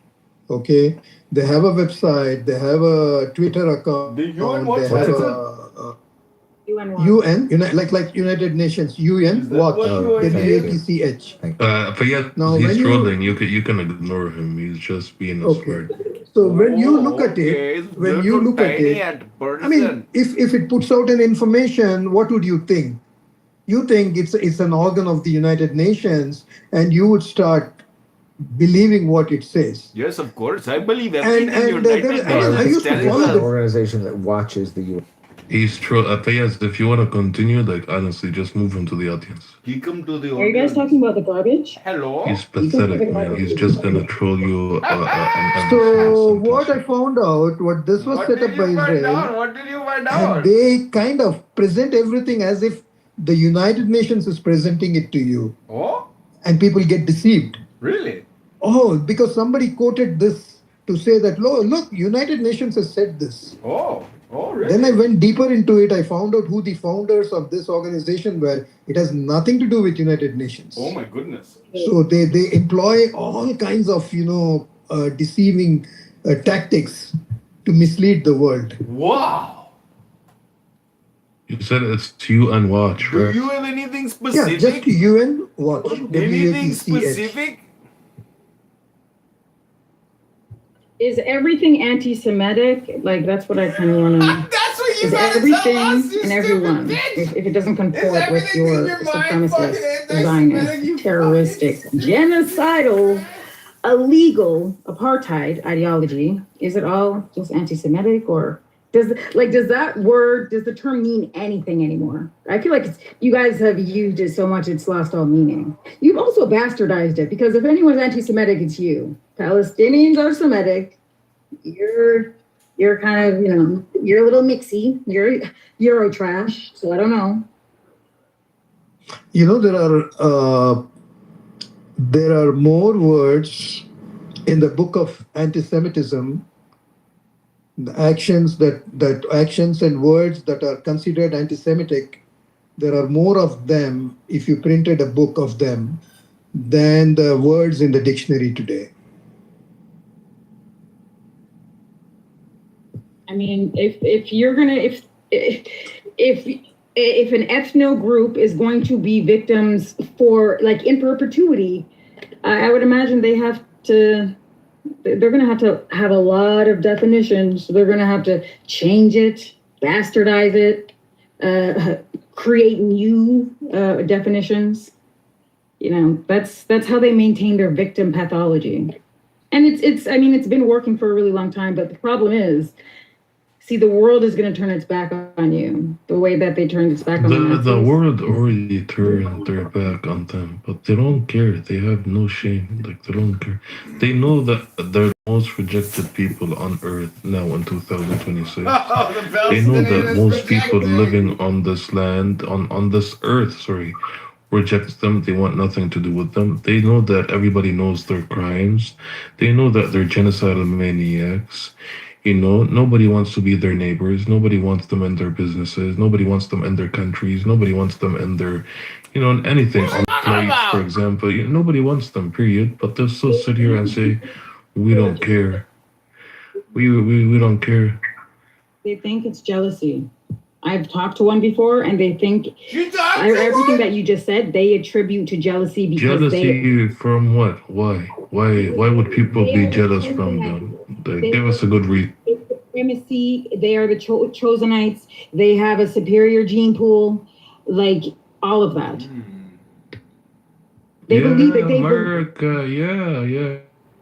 Okay. They have a website. They have a Twitter account. The UN Watch. They have UN, like United Nations, UN Watch, WATCH. But yeah, Now, he's when you- trolling. You can ignore him. He's just being a smart. So when you look at it, I mean, if it puts out an information, what would you think? You think it's an organ of the United Nations, and you would start believing what it says. Yes, of course. I believe And- everything and, United there- Nations I is used to telling follow us. the- organization that watches the UN. He's true. Yes, if you want to continue, like honestly, just move him to the audience. He come to the Are you guys talking about the garbage? Hello? He's pathetic, man. He's just gonna troll you. So what I found out, what this was set up by Israel, What did you find and out? they kind of present everything as if the United Nations is presenting it to you, Oh, and people get deceived. really? Oh, because somebody quoted this to say that, look, United Nations has said this. Oh, really? Then I went deeper into it. I found out who the founders of this organization were. It has nothing to do with United Nations. Oh my goodness. So they employ all kinds of deceiving tactics to mislead the world. Wow. You said it's UN Watch, Do right? you have anything Yeah, specific? just UN Watch. Anything WATCH. specific? Is everything anti-Semitic? Like, that's what I kind of want to know. That's what you Is gotta everything tell us, you and everyone, stupid bitch. if it doesn't comport with everything your in your mind supremacist, fucking Zionist, you terroristic, genocidal, illegal apartheid ideology, is it all just anti-Semitic, or does the term mean anything anymore? I feel like you guys have used it so much it's lost all meaning. You've also bastardized it, because if anyone's anti-Semitic, it's you. Palestinians are Semitic. You're kind of, you're a little mixy. You're Euro trash. So I don't know. There are more words in the book of anti-Semitism. The actions actions and words that are considered anti-Semitic, there are more of them if you printed a book of them than the words in the dictionary today. I mean, if you're gonna if an ethno group is going to be victims for like in perpetuity, I would imagine they're going to have a lot of definitions. They're going to have to change it, bastardize it, create new definitions. That's how they maintain their victim pathology. And it's been working for a really long time. But the problem is, See, the world is going to turn its back on you the way that they turned its back on the Nazis. The world already turned their back on them, but they don't care. They have no shame. Like, they don't care. They know that they're the most rejected people on Earth now in 2026. They know that most people living on this land, on this Earth, rejects them. They want nothing to do with them. They know that everybody knows their crimes. They know that they're genocidal maniacs. You know, nobody wants to be their neighbors. Nobody wants them in their businesses. Nobody wants them in their countries. Nobody wants them in their, you know, anything on flights, for example. You know, nobody wants them, period. But they'll still sit here and say, we don't care. We don't care. They think it's jealousy. I've talked to one before, and they think everything that you just said, they attribute to jealousy because jealousy from what? Why? Why would people be jealous from them? Give us a good reason. Supremacy. They are the Chosenites. They have a superior gene pool, like all of that. They believe that America. Yeah.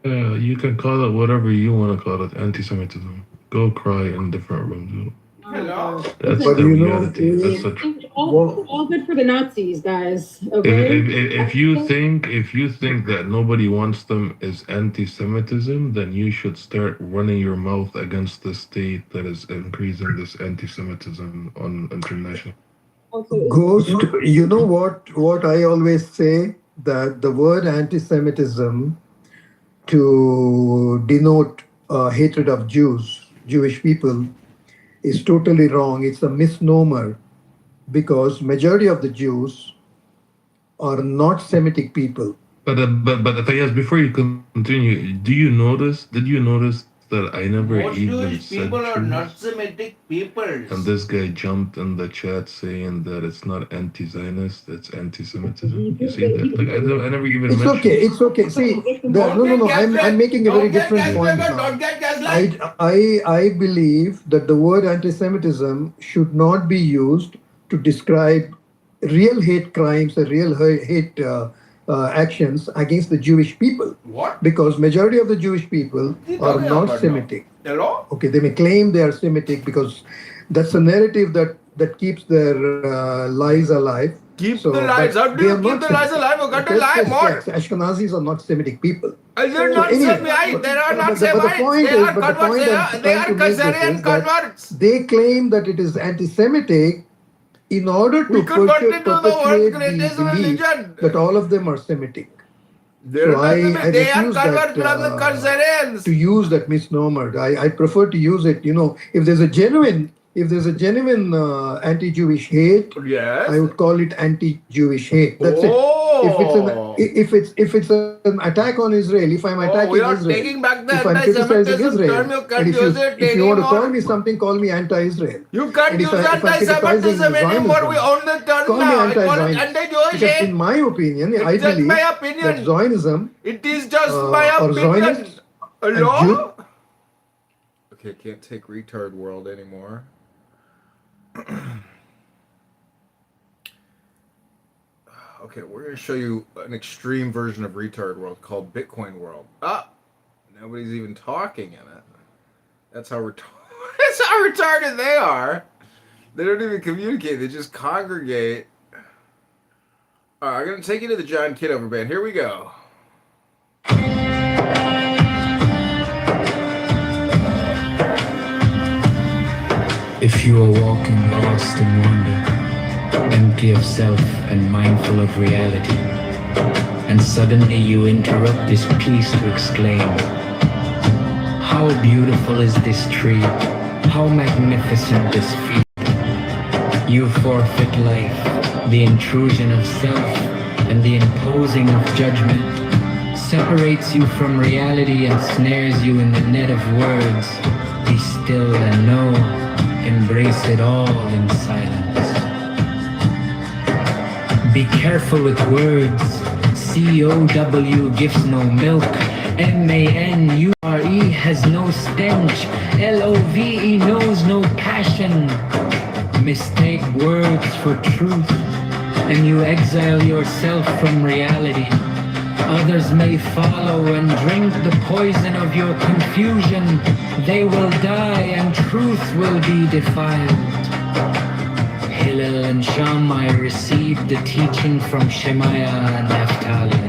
You can call it whatever you want to call it. Anti-Semitism. Go cry in different rooms. Hello. That's the reality. That's all good for the Nazis, guys. Okay. If you think that nobody wants them is anti-Semitism, then you should start running your mouth against the state that is increasing this anti-Semitism on international. Ghost, you know what I always say, that the word anti-Semitism to denote hatred of Jewish people, is totally wrong. It's a misnomer, because majority of the Jews are not Semitic people. But Atayas, before you continue, did you notice that I never Most even Jewish said people are Jews? not Semitic people. And this guy jumped in the chat saying that it's not anti-Zionist, it's anti-Semitism. You see that? Like, I never even It's mentioned. okay. It's okay. See, no. I'm making a very different point now. I believe that the word anti-Semitism should not be used to describe real hate crimes or real hate actions against the Jewish people. What? Because majority of the Jewish people are not Semitic. Hello? Okay, they may claim they are Semitic because that's a narrative that keeps their lies alive. Keep the lies. How do you keep the lies alive? You got to lie more. Yes, Ashkenazis are not Semitic people. They're not Semite. They are not Semites. They are converts. They are Khazarian converts. They claim that it is anti-Semitic in order to perpetuate the belief that all of them are Semitic. They are converts to use that misnomer. I prefer to use it. You know, if there's a genuine anti-Jewish hate, yes, I would call it anti-Jewish hate. That's it. If it's an attack on Israel, if I'm attacking we are Israel, taking back the if I'm criticizing Israel, and if you want to call me something, call me anti-Israel. You can't use anti-Semitism anymore. We own the term call now. Me anti-Jewish. Because in my opinion, I believe that Zionism, it is just my opinion. Hello? Okay, can't take retard world anymore. Okay, we're going to show you an extreme version of retard world called Bitcoin world. Nobody's even talking in it. That's how retarded they are. They don't even communicate. They just congregate. All right, I'm going to take you to the John Kitover band. Here we go. If you are walking lost in wonder, empty of self and mindful of reality, and suddenly you interrupt this piece to exclaim, how beautiful is this tree, how magnificent this field. You forfeit life, the intrusion of self and the imposing of judgment separates you from reality and snares you in the net of words. Be still and know, embrace it all in silence. Be careful with words. COW gives no milk. MANURE has no stench. LOVE knows no passion. Mistake words for truth, and you exile yourself from reality. Others may follow and drink the poison of your confusion. They will die and truth will be defiled. Hillel and Shammai received the teaching from Shemaiah and Naphtali.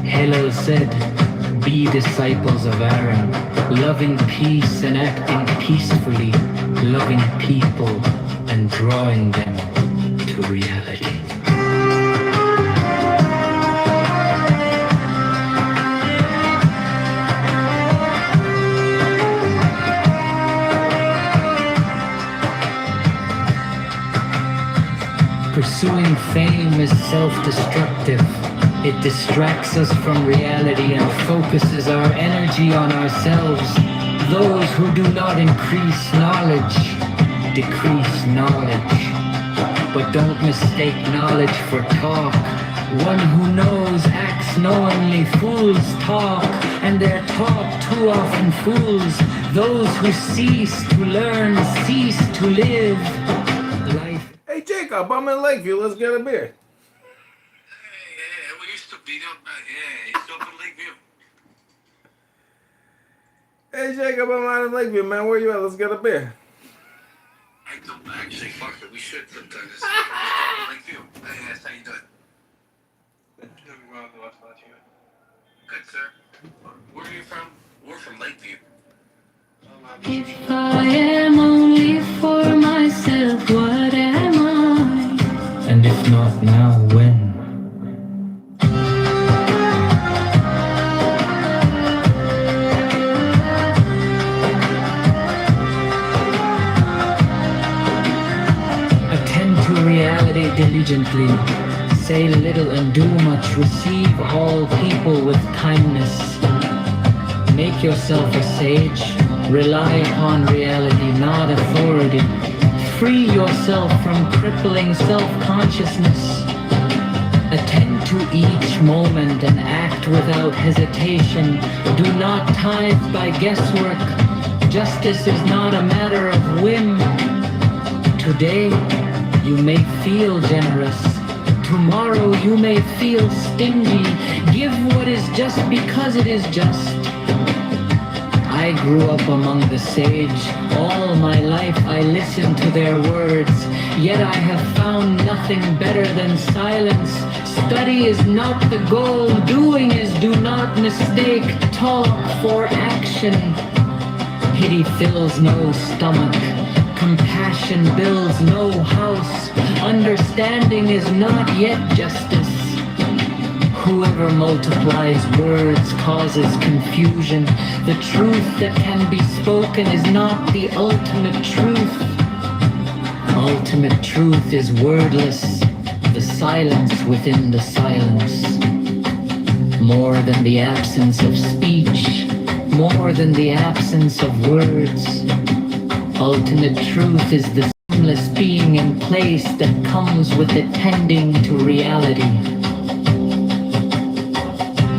Hillel said, "Be disciples of Aaron, loving peace and acting peacefully, loving people and drawing them to reality." Pursuing fame is self-destructive. It distracts us from reality and focuses our energy on ourselves. Those who do not increase knowledge, decrease knowledge. But don't mistake knowledge for talk. One who knows acts knowingly. Fools talk, and their talk too often fools. Those who cease to learn cease to live. Life. Hey Jacob, I'm in Lakeview. Let's get a beer. We used to beat up. Yeah, it's up in Lakeview. Hey Jacob, I'm out in Lakeview, man. Where you at? Let's get a beer. I don't actually. Fuck it. We should put this. Lakeview. Hey, that's how you do it. Good, sir. Where are you from? We're from Lakeview. If I am only for myself, what am I? And if not now, when? Attend to reality diligently. Say little and do much. Receive all people with kindness. Make yourself a sage. Rely upon reality, not authority. Free yourself from crippling self-consciousness. Attend to each moment and act without hesitation. Do not tithe by guesswork. Justice is not a matter of whim. Today, you may feel generous. Tomorrow, you may feel stingy. Give what is just because it is just. I grew up among the sage. All my life I listened to their words. Yet I have found nothing better than silence. Study is not the goal. Doing is do not mistake. Talk for action. Pity fills no stomach. Compassion builds no house. Understanding is not yet justice. Whoever multiplies words causes confusion. The truth that can be spoken is not the ultimate truth. Ultimate truth is wordless, the silence within the silence. More than the absence of speech, more than the absence of words. Ultimate truth is the seamless being in place that comes with attending to reality.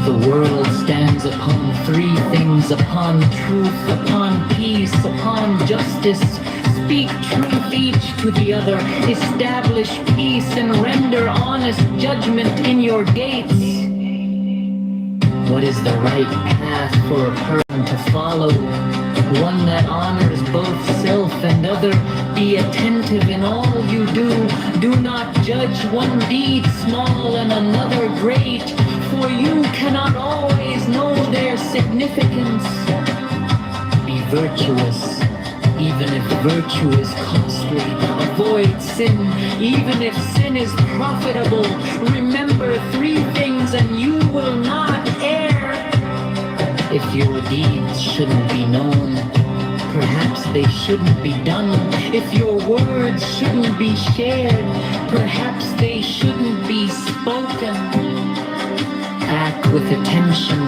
The world stands upon three things: upon truth, upon peace, upon justice. Speak truth each to the other. Establish peace and render honest judgment in your gates. What is the right path for a person to follow? One that honors both self and other. Be attentive in all you do. Do not judge one deed small and another great, for you cannot always know their significance. Be virtuous, even if virtue is costly. Avoid sin, even if sin is profitable. Remember three things and you will not err. If your deeds shouldn't be known, perhaps they shouldn't be done. If your words shouldn't be shared, perhaps they shouldn't be spoken. Act with attention,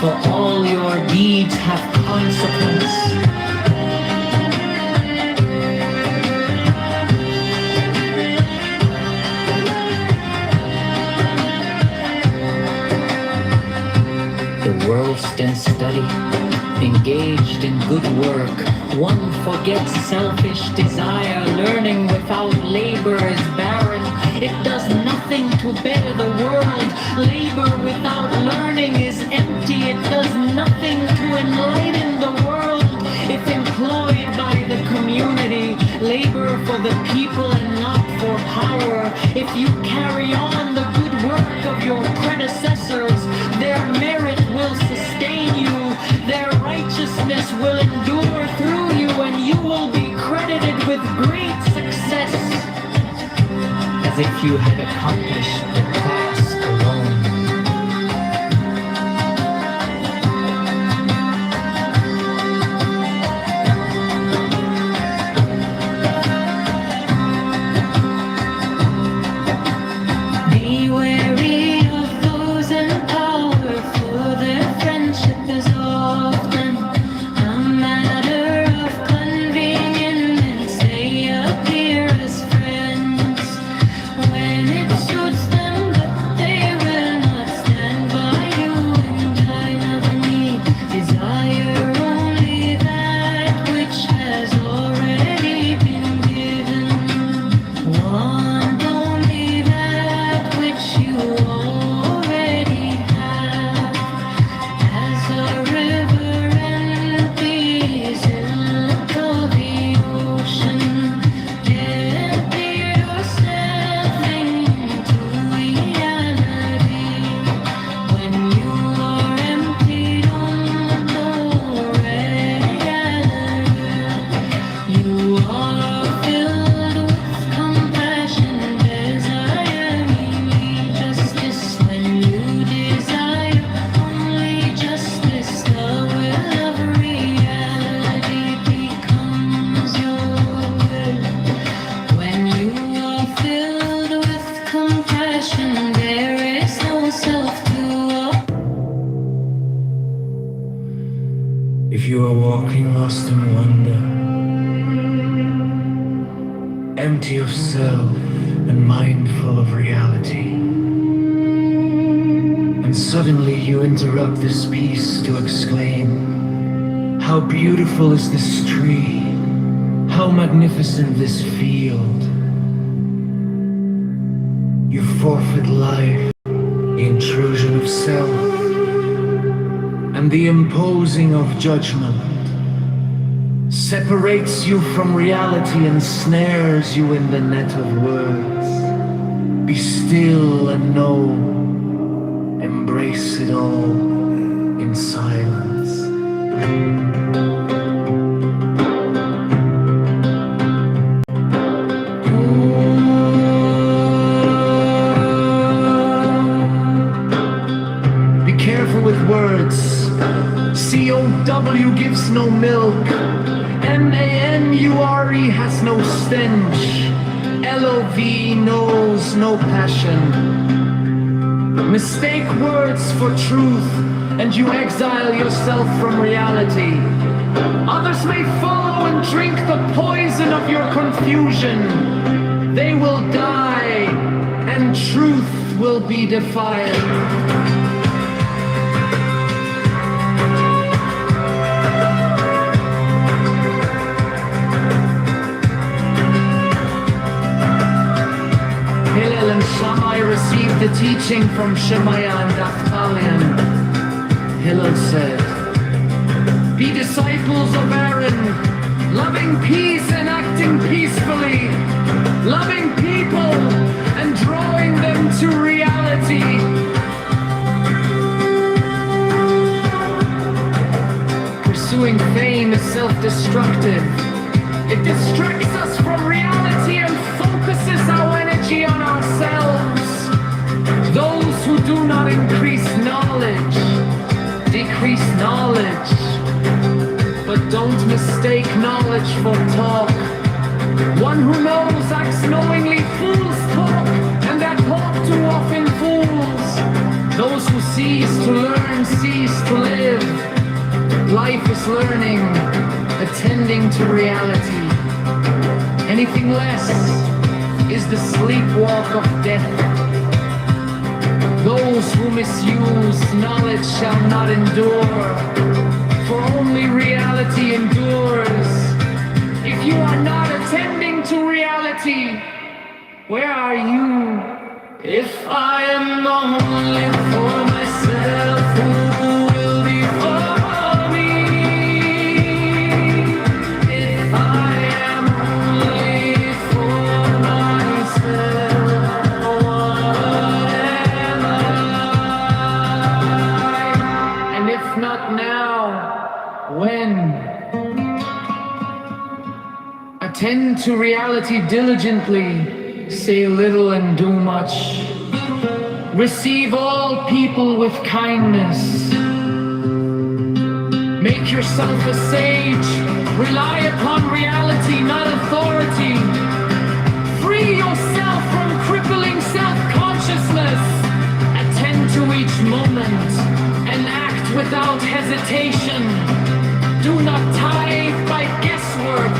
for all your deeds have consequence. The world stands steady, engaged in good work. One forgets selfish desire. Learning without labor is barren. It does nothing nothing to better the world. Labor without learning is empty. It does nothing to enlighten the world. If employed by the community, labor for the people and not for power. If you carry on the good work of your predecessors, their merit will sustain you, their righteousness will endure through you, and you will be credited with great success, as if you had accomplished the task alone. Be wary of those in power, for their friendship is often a matter of convenience. They appear as friends when it suits them, but they will not stand by you in time of need. Desire only that which has already been given. Want only that which you already have. As a river empties into the ocean, empty yourself into reality. When you are emptied on the reality, you are filled with compassion, desire only justice. When you desire only justice, the will of reality becomes your will. When you are filled with compassion, there is no self to If you are walking lost in wonder, empty of self and mindful of reality, and suddenly you interrupt this piece to exclaim, how beautiful is this tree, how magnificent this field. You forfeit life, the intrusion of self, and the imposing of judgment separates you from reality and snares you in the net of words. Be still and know, embrace it all in silence. Be careful with words. C-O-W gives no milk. M-A-N-U-R-E has no stench. L-O-V knows no passion. Mistake words for truth, and you exile yourself from reality. Others may follow and drink the poison of your confusion. They will die, and truth will be defiled. Hillel and Shammai received the teaching from Shemaiah and Naphtalian. Hillel said, be disciples of Aaron, loving peace and acting peacefully, loving people and drawing them to reality. Pursuing fame is self-destructive. It distracts us from reality and focuses our energy on ourselves. Those who do not increase knowledge, decrease knowledge. But don't mistake knowledge for talk. One who knows acts knowingly, fools talk, and that talk too often fools. Those who cease to learn cease to live. Life is learning, attending to reality. Anything less is the sleepwalk of death. Those who misuse knowledge shall not endure, for only reality endures. If you are not attending to reality, where are you If I am only for myself, who will be for me? If I am only for myself, what am I? And if not now, when? Attend to reality diligently, say little and do much. Receive all people with kindness. Make yourself a sage. Rely upon reality, not authority. Free yourself from crippling self-consciousness. Attend to each moment and act without hesitation. Do not tithe by guesswork.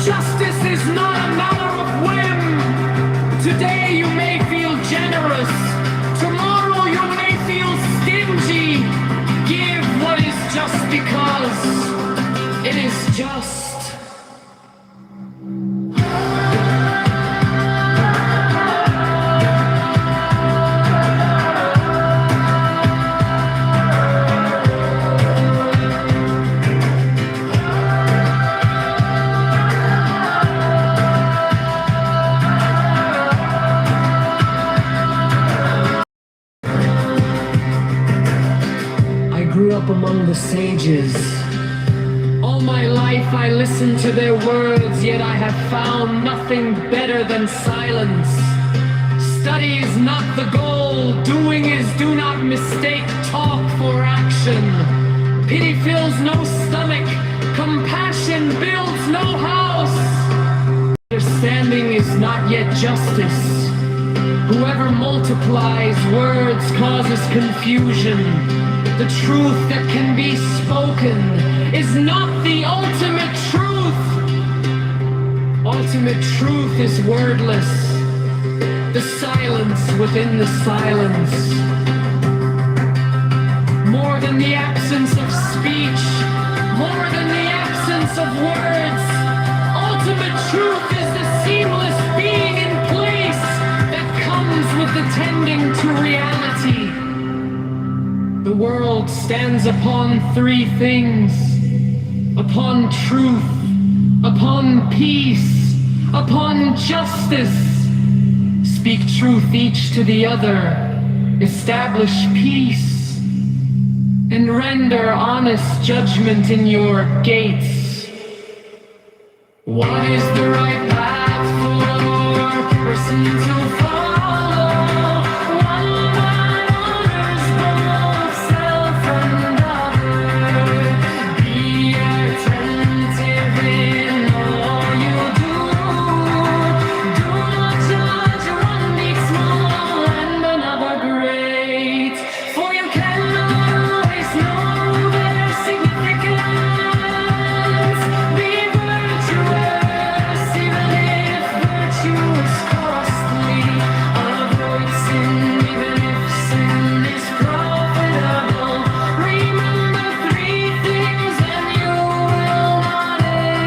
Justice is not a matter of whim. Today you may feel generous. Tomorrow you may feel stingy. Give what is just because it is just. I grew up among the sages. All my life I listened to their words, yet I have found nothing better than silence. Study is not the goal, doing is do not mistake talk for action. Pity fills no stomach, compassion builds no house. Understanding is not yet justice. Whoever multiplies words causes confusion. The truth that can be spoken is not the ultimate truth. Ultimate truth is wordless. The silence within the silence. More than the absence of speech, more than the absence of words. Ultimate truth is the seamless being in place that comes with attending to reality. The world stands upon three things: upon truth, upon peace, upon justice. Speak truth each to the other, establish peace, and render honest judgment in your gates. What is the right path for a person to follow? One that honors both self and other. Be attentive in all you do. Do not judge one big small and another great, for you can always know their significance. Be virtuous even if virtue is costly. Avoid sin even if sin is profitable. Remember three things and you will not err.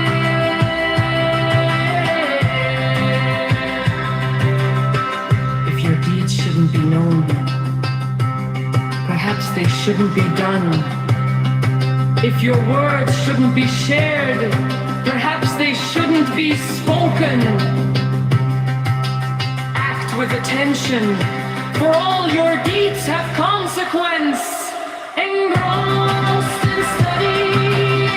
If your deeds shouldn't be known, perhaps they shouldn't be done. If your words shouldn't be shared, perhaps they shouldn't be spoken. Act with attention, for all your deeds have consequence. Engrossed in study,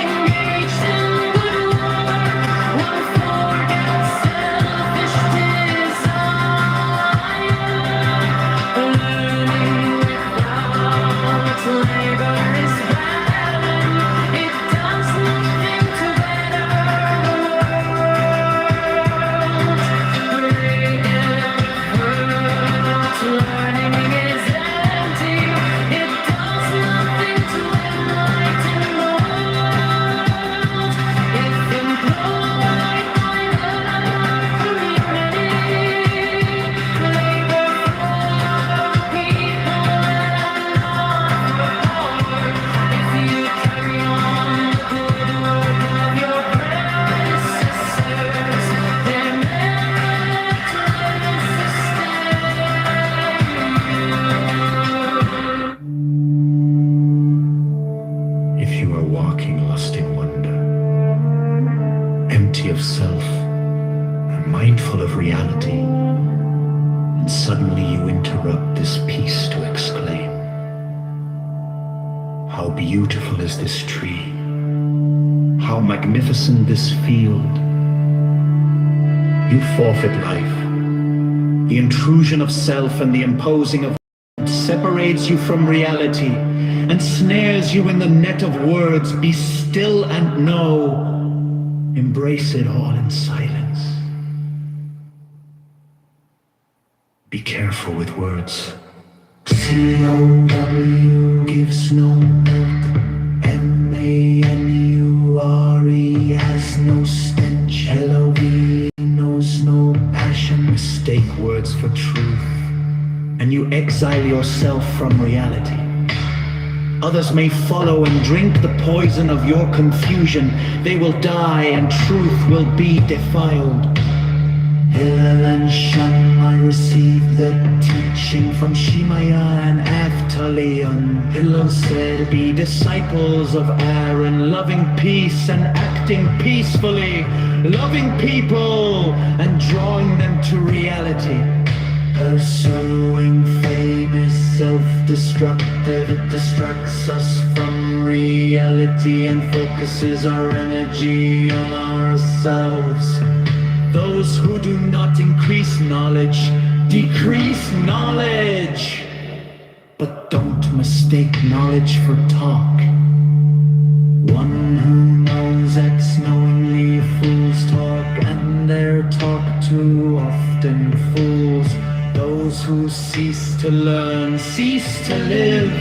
engaged in good work, one forgets selfish desire. Learning without labor is barren. It does nothing to better the world. Great effort, learning is empty. It does nothing to suddenly you interrupt this peace to exclaim, how beautiful is this tree, how magnificent this field. You forfeit life. The intrusion of self and the imposing of separates you from reality and snares you in the net of words. Be still and know. Embrace it all in silence. Be careful with words. C-O-W gives no milk. M-A-N-U-R-E has no stench. L-O-V knows no passion. Mistake words for truth, and you exile yourself from reality. Others may follow and drink the poison of your confusion. They will die and truth will be defiled. Hillel and Shammai received the teaching from Shemaiah and Avtalion. Hillel said, be disciples of Aaron, loving peace and acting peacefully, loving people and drawing them to reality. Pursuing fame is self-destructive. It distracts us from reality and focuses our energy on ourselves. Those who do not increase knowledge, decrease knowledge. But don't mistake knowledge for talk. One who knows acts knowingly. Fools talk and their talk too often fools. Those who cease to learn, cease to live.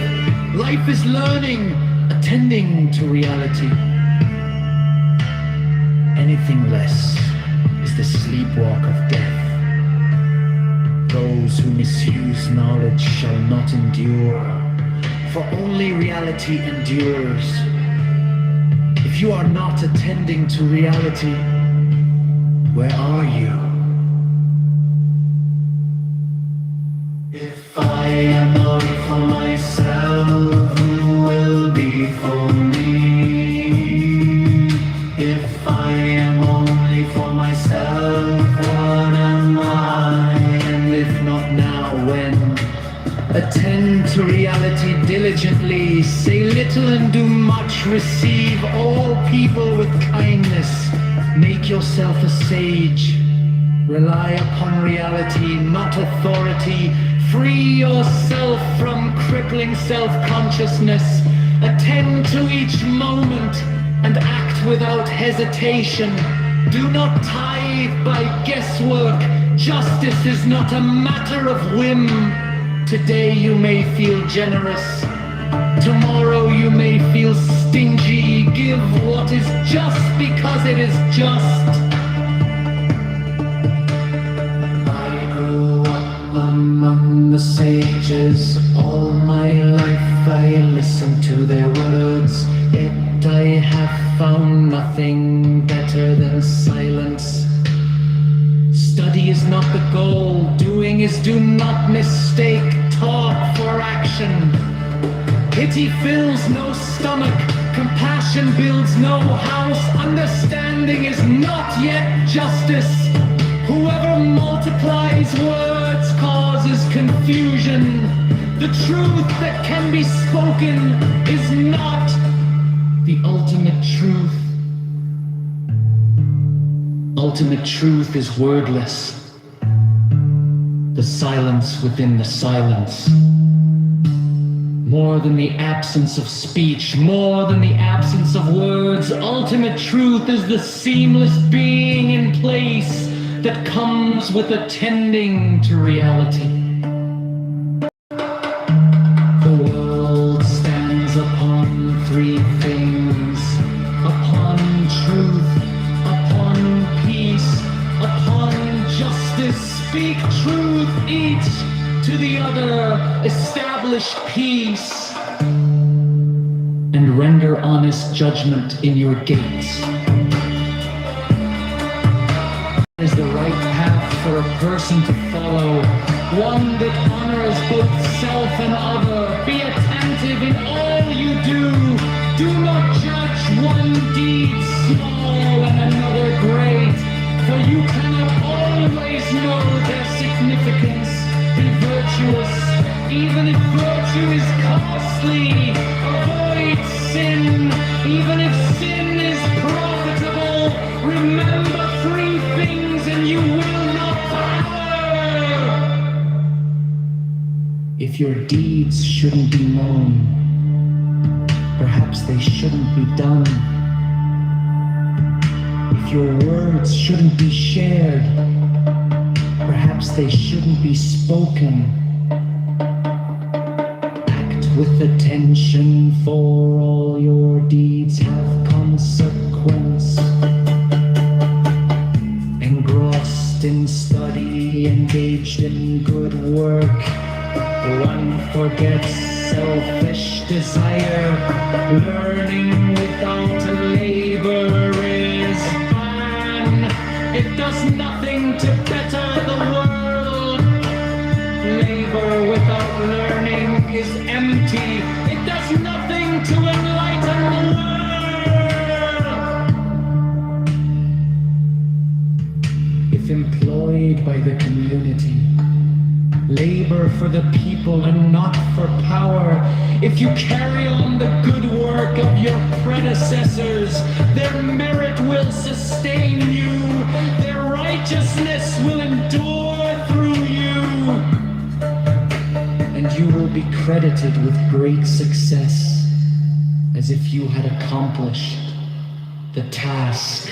Life is learning, attending to reality. Anything less is the sleepwalk of death. Those who misuse knowledge shall not endure, for only reality endures. If you are not attending to reality, where are you? If I am not for myself, who will be for me? If I am only for myself, what am I? And if not now, when? Attend to reality diligently, say little and do much, receive all people with kindness, make yourself a sage, rely upon reality, not authority, free yourself from crippling self-consciousness, attend to each moment and act without hesitation. Do not tithe by guesswork. Justice is not a matter of whim. Today you may feel generous. Tomorrow you may feel stingy. Give what is just because it is just. I grew up among the sages. All my life I listened to their words. Yet I have found nothing better than silence. Study is not the goal, doing is do not mistake talk for action. Pity fills no stomach, compassion builds no house, understanding is not yet justice. Whoever multiplies words causes confusion. The truth that can be spoken is not the ultimate truth. Ultimate truth is wordless. The silence within the silence. More than the absence of speech, more than the absence of words, ultimate truth is the seamless being in place that comes with attending to reality. The world stands upon three things: upon truth, upon peace, upon justice. Speak truth each to the other, establish peace, and render honest judgment in your gates. Is the right path for a person to follow, one that honors both self and other. Be attentive in all you do. Do not judge one deed small and another great, for you cannot always know their significance. virtuous, even if virtue is costly. Avoid sin, even if sin is profitable. Remember three things and you will not power. If your deeds shouldn't be known, perhaps they shouldn't be done. If your words shouldn't be shared, perhaps they shouldn't be spoken. Act with attention, for all your deeds have consequence. Engrossed in study, engaged in good work, one forgets selfish desire. Learning without labor is fun. It does nothing to better the world. Labor without learning is empty. It does nothing to enlighten the world. If employed by the community, labor for the people and not for power. If you carry on the good work of your predecessors, their merit will sustain you. Their righteousness will endure through you. And you will be credited with great success, as if you had accomplished the task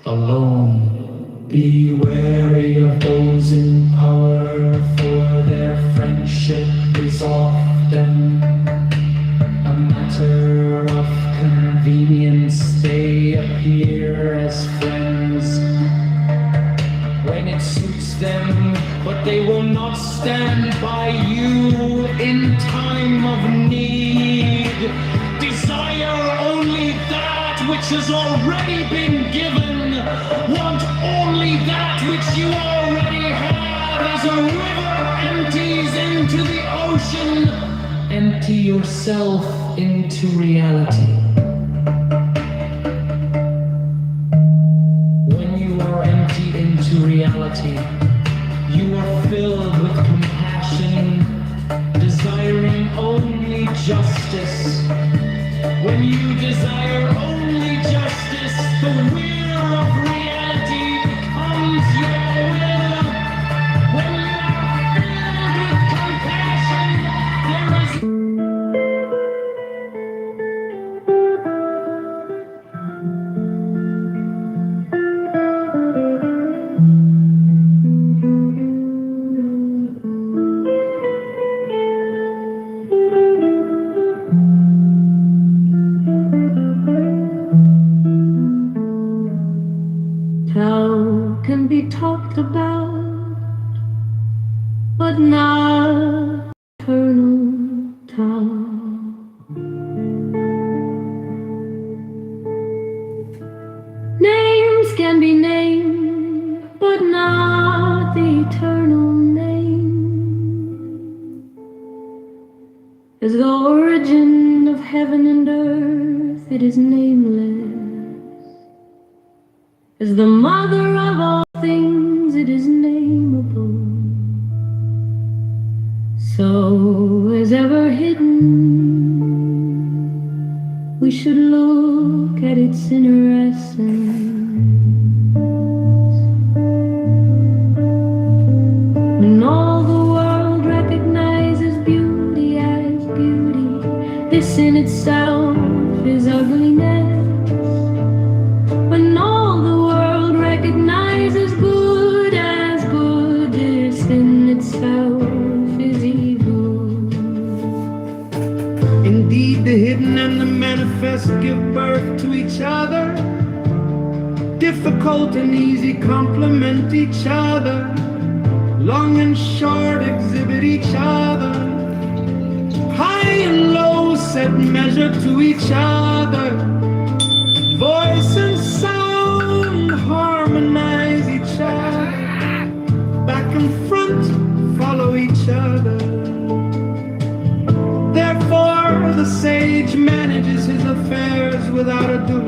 alone. Be wary of those in power, for their friendship is often a matter of convenience. They appear as friends when it suits them, but they will not stand by you in time of need. Desire only that which has already been given. Want only that which you already have. As a river empties into the ocean, empty yourself into reality. When you are emptied into reality, you are filled with compassion, desiring only justice. When you desire only justice, the will of reality becomes your will. When you are filled with compassion, there is Tao can be talked about, but not eternal Tao. Names can be named, but not the eternal name. As the origin of heaven and earth, it is nameless. As the mother of all things, it is nameable. So as ever hidden, we should look at its inner essence. When all the world recognizes beauty as beauty, this in itself is ugliness. When all the world recognizes good as good, this in itself is evil. Indeed, the hidden and the manifest give birth to each other. Difficult and easy complement each other. Long and short exhibit each other. High and low set measure to each other. Voice and sound harmonize each other. Back and front follow each other. Therefore the sage manages his affairs without ado,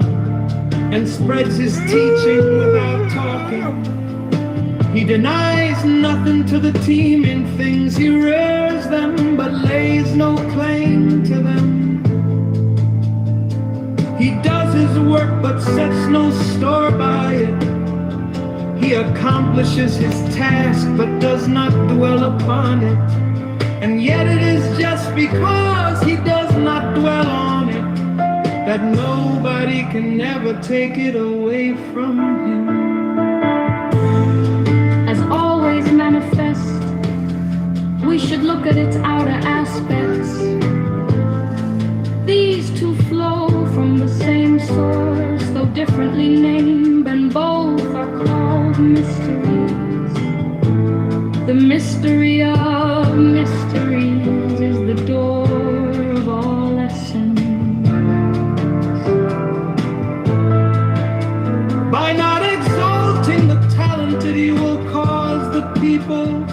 and spreads his teaching without talking. He denies nothing to the team in things he rarely puts no store by it. He accomplishes his task but does not dwell upon it. And yet it is just because he does not dwell on it that nobody can ever take it away from him. As always manifest, we should look at its outer aspects. These two flow from the same source, though differently named, and both are called mysteries. The mystery of mysteries is the door of all essence. By not exalting the talented, he will cause the people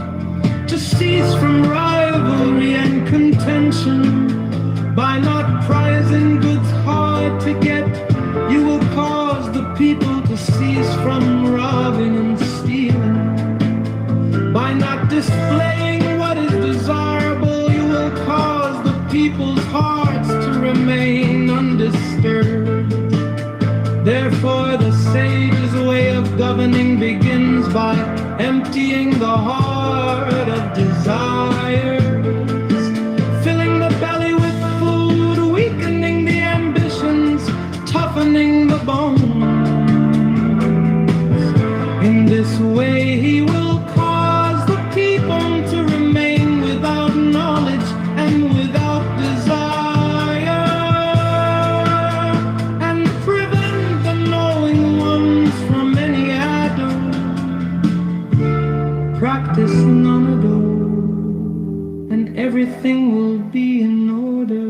to cease from rivalry and contention. By not prizing goods hard to get, you will cause the people to cease from robbing and stealing. By not displaying what is desirable, you will cause the people's hearts to remain undisturbed. Therefore, the sage's way of governing begins by emptying the heart of desires, filling the belly with food, weakening the ambitions, toughening the bones. In this way, he will cause the people to remain without knowledge and without desire, and prevent the knowing ones from any adder. Practice none of those, and everything will be in order.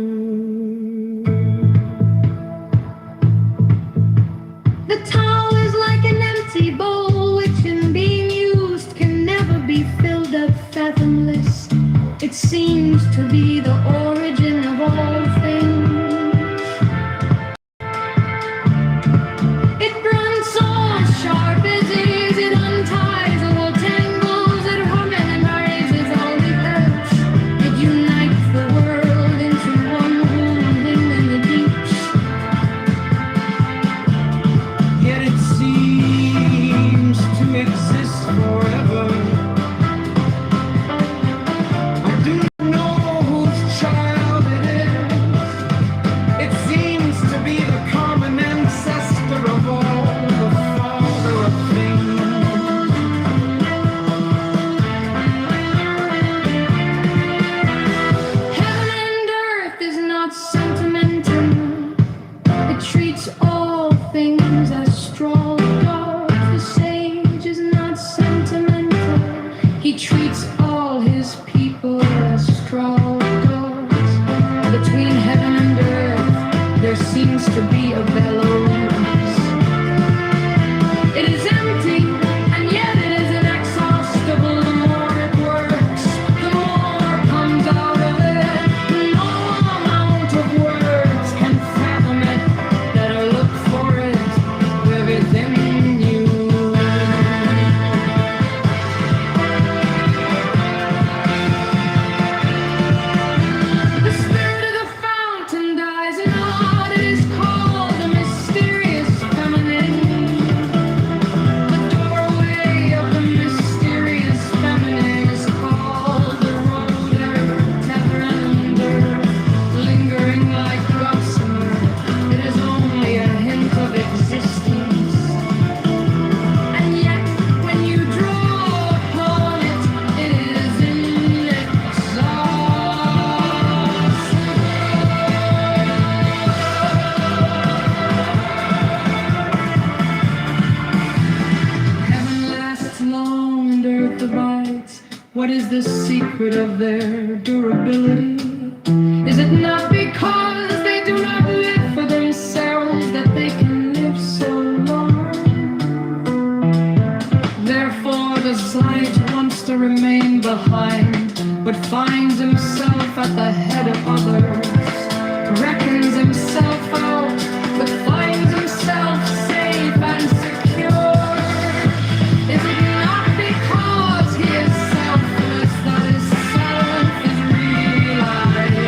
The towel is like an empty bowl, which in being used can never be filled up fathomless. It seems to be the origin of all things. It runs so sharp as it is, it unties all tangles, it harmonizes all the earth. It unites the world into one whole thing in the deeps. Yet it seems to exist forever. I do not know whose child it is. It seems to be the common ancestor of all, the father of things. Heaven and earth is not sentimental. It treats all things as straw dogs. The sage is not sentimental. He treats all his people as straw dogs. Between heaven and earth, there seems to be a bellows. It is empty, and yet it is inexhaustible. The more it works, the more comes out of it. No amount of words can fathom it, better look for it within you. The spirit of the fountain dies not. It is called the mysterious feminine. The doorway of the mysterious feminine is called the road earth, ever and earth, lingering like gossamer. It is only a hint of existence. And yet, when you draw upon it, it is Heaven lasts long and earth abides. What is the secret of their durability? Is it not because they do not live for themselves that they can live so long? Therefore, the sage wants to remain behind, but finds himself at the head of others, reckons himself out, but finds himself safe and secure. Is it not because he is selfless that his self is realized?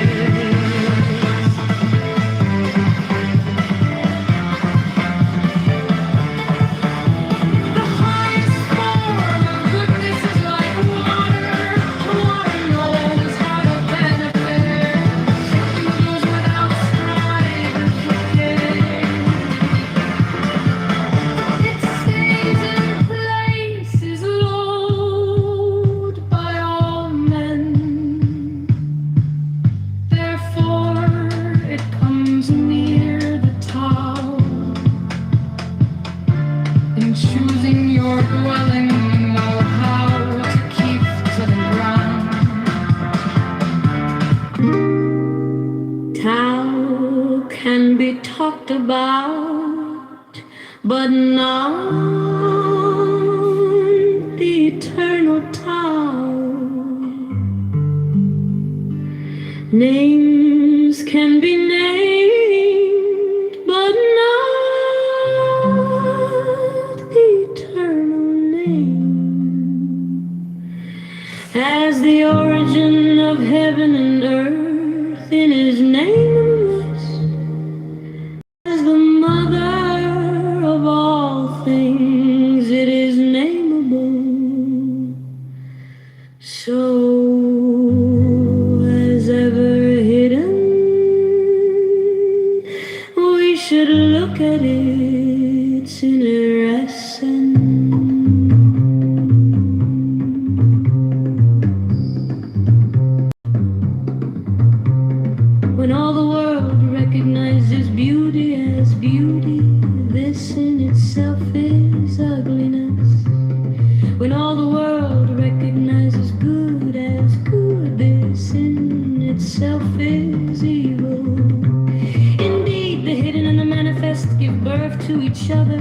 talked about, but not the eternal tower. Names can be named, but not the eternal name. As the origin of heaven and earth in his nameless, as the mother of all things, it is nameable. So, as ever hidden, we should look at its inner essence. When all the world recognizes beauty as beauty, this in itself is ugliness. When all the world recognizes good as good, this in itself is evil. Indeed, the hidden and the manifest give birth to each other.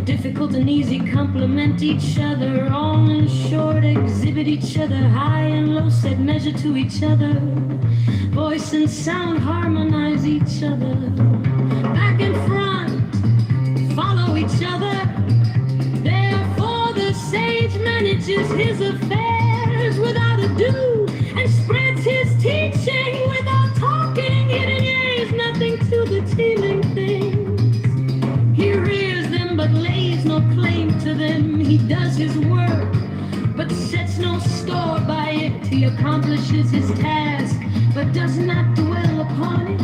Difficult and easy complement each other. Long and short exhibit each other. High and low set measure to each other. Voice and sound harmonize each other. Back and front follow each other. Therefore the sage manages his affairs without ado and spreads his teaching without talking. Hidden ears nothing to the teeming things. He rears them but lays no claim to them. He does his work but sets no store by it. He accomplishes his task but does not dwell upon it.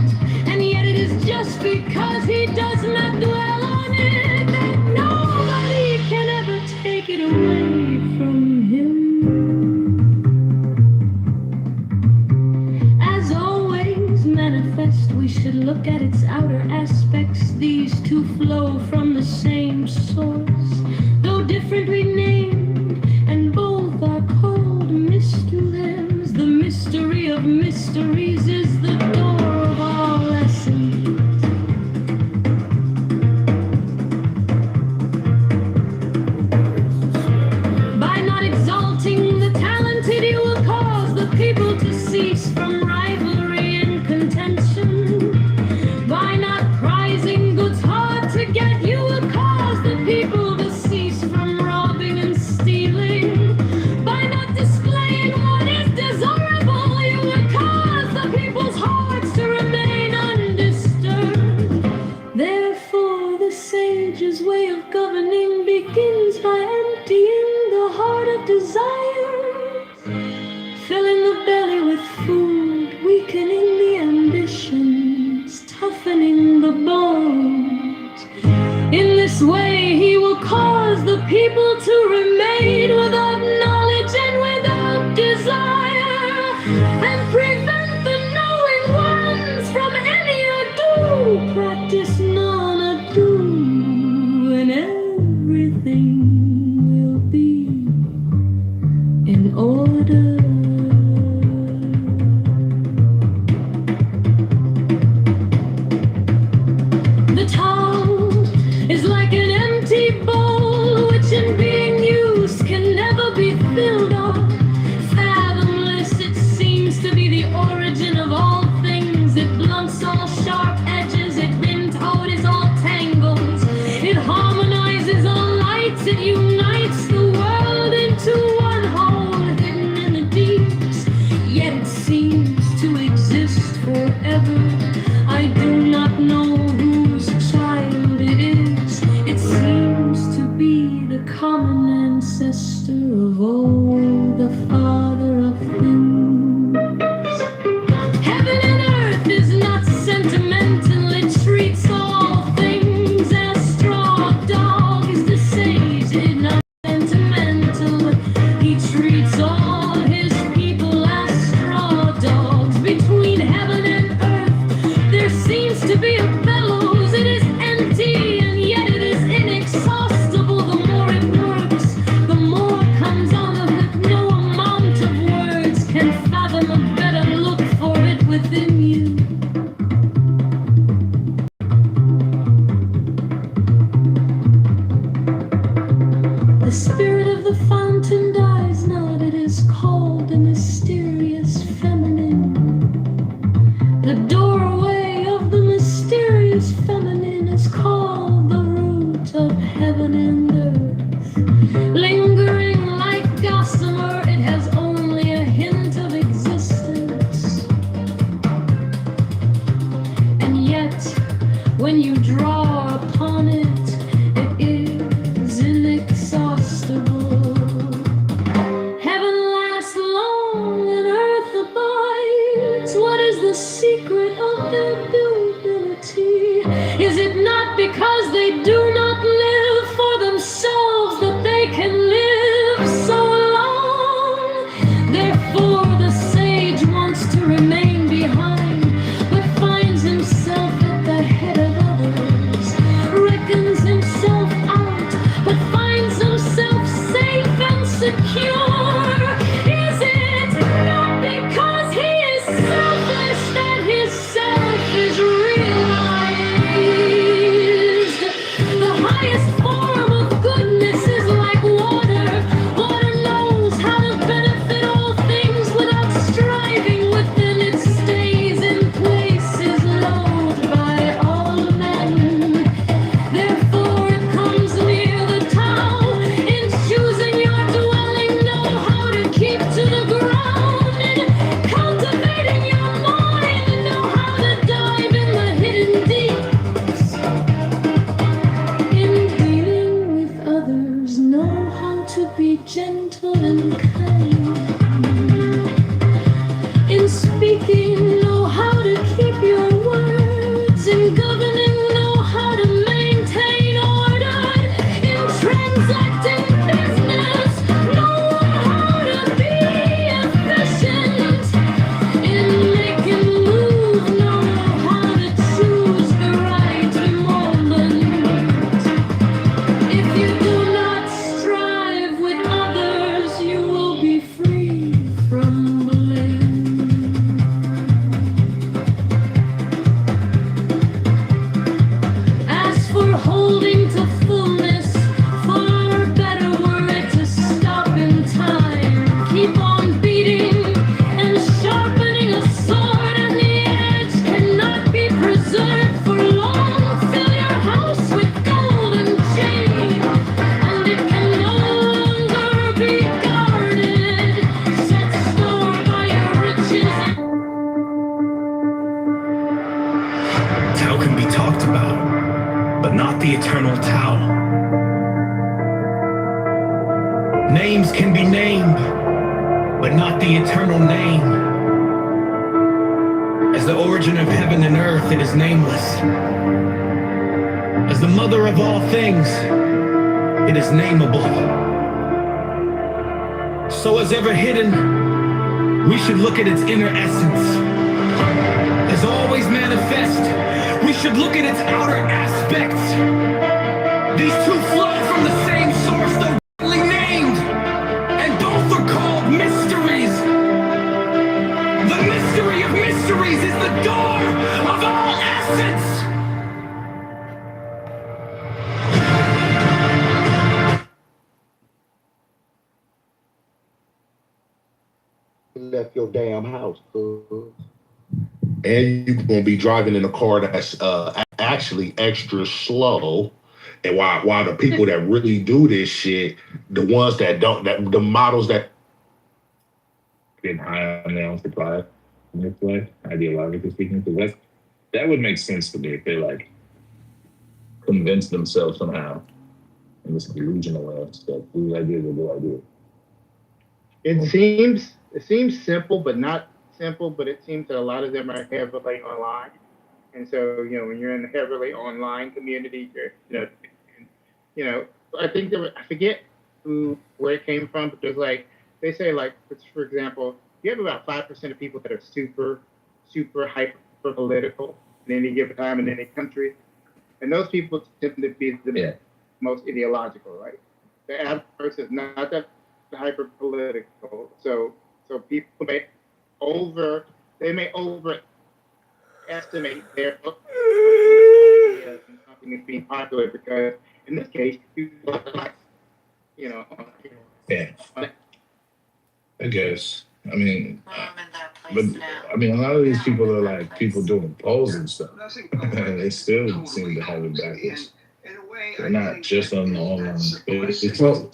And yet it is just because he does not dwell on it that nobody can ever take it away from him. As always manifest, we should look at its outer aspects. These two flow from the same source, though differently named, and both are called mysteries. The mystery of mysteries is the door of all essence. By not exalting the talented, you will cause the people to cease from rivalry and contention. By not prizing goods hard to get, you will cause the people to cease from robbing and stealing. By not displaying what is desirable, you will cause the people's hearts to remain undisturbed. Therefore, the sage's way of governing begins by emptying the heart of desire, filling the belly with food, weakening the ambitions, toughening the bones. In this way, he will cause the people to remain without knowledge and without desire, and prevent the knowing ones from any ado. Practice non-ado, and everything will be in order. The tongue is like an empty bowl, which in being used can never be filled up. Fathomless, it seems to be the origin of all things. It blunts all sharp edges. It been towed the secret of their durability? Is it not because they do not live for themselves that they can live so long? Therefore the sage wants to remain behind, but finds himself at the head of others, reckons himself out, but finds himself safe and secure. Is it not because he is selfish that his self is realized? The highest form of goodness is like water. Water knows how to benefit all things without striving within. It stays in place, is loved by all men. Therefore it comes near the town. In choosing your dwelling, know how to keep to the ground. In cultivating your mind, know how to dive in the hidden deeps. In dealing with others, know how to be gentle and kind. In speaking, know how to keep your words. In governing, know how to maintain order. In transacting business, know how to be efficient. In making moves, know how to choose the right moment. If you do not strive with others, you will be free from blame. As for holding to fullness, far better were it to stop in time. Keep on beating and sharpening a sword, and the edge cannot be preserved for long. Fill your house with gold and jade, and it can no longer be guarded. Set store by your riches. Tao can be talked about, but not the eternal Tao. Names can be named, but not the eternal name. As the origin of heaven and earth, it is nameless. As the mother of all things, it is nameable. So as ever hidden, we should look at its inner essence. As always manifest, we should look at its outer aspects. These two flow from the same source, though rightly named, and both are called mysteries. The mystery of mysteries is the door of all essence. Left your damn house, cuz. And you're gonna be driving in a car that's actually extra slow. And while the people that really do this shit, the ones that don't, that the models that Getting high on their own supply in this way, ideologically speaking, because that would make sense to me if they like convince themselves somehow in this delusional way that these ideas are good ideas. It seems simple, but not simple. But it seems that a lot of them are heavily online, and so when you're in the heavily online community, I think I forget where it came from, but there's they say for example, you have about 5% of people that are super hyper political in any given time in any country, and those people tend to be the most ideological, right? The average person is not that hyper political, so people may overestimate their something is being popular because in this case, people are like, Yeah. I guess. I mean, but I mean, a lot of these people are like people doing polls and stuff, and they still seem to have it backwards. They're not just on the online space. Well,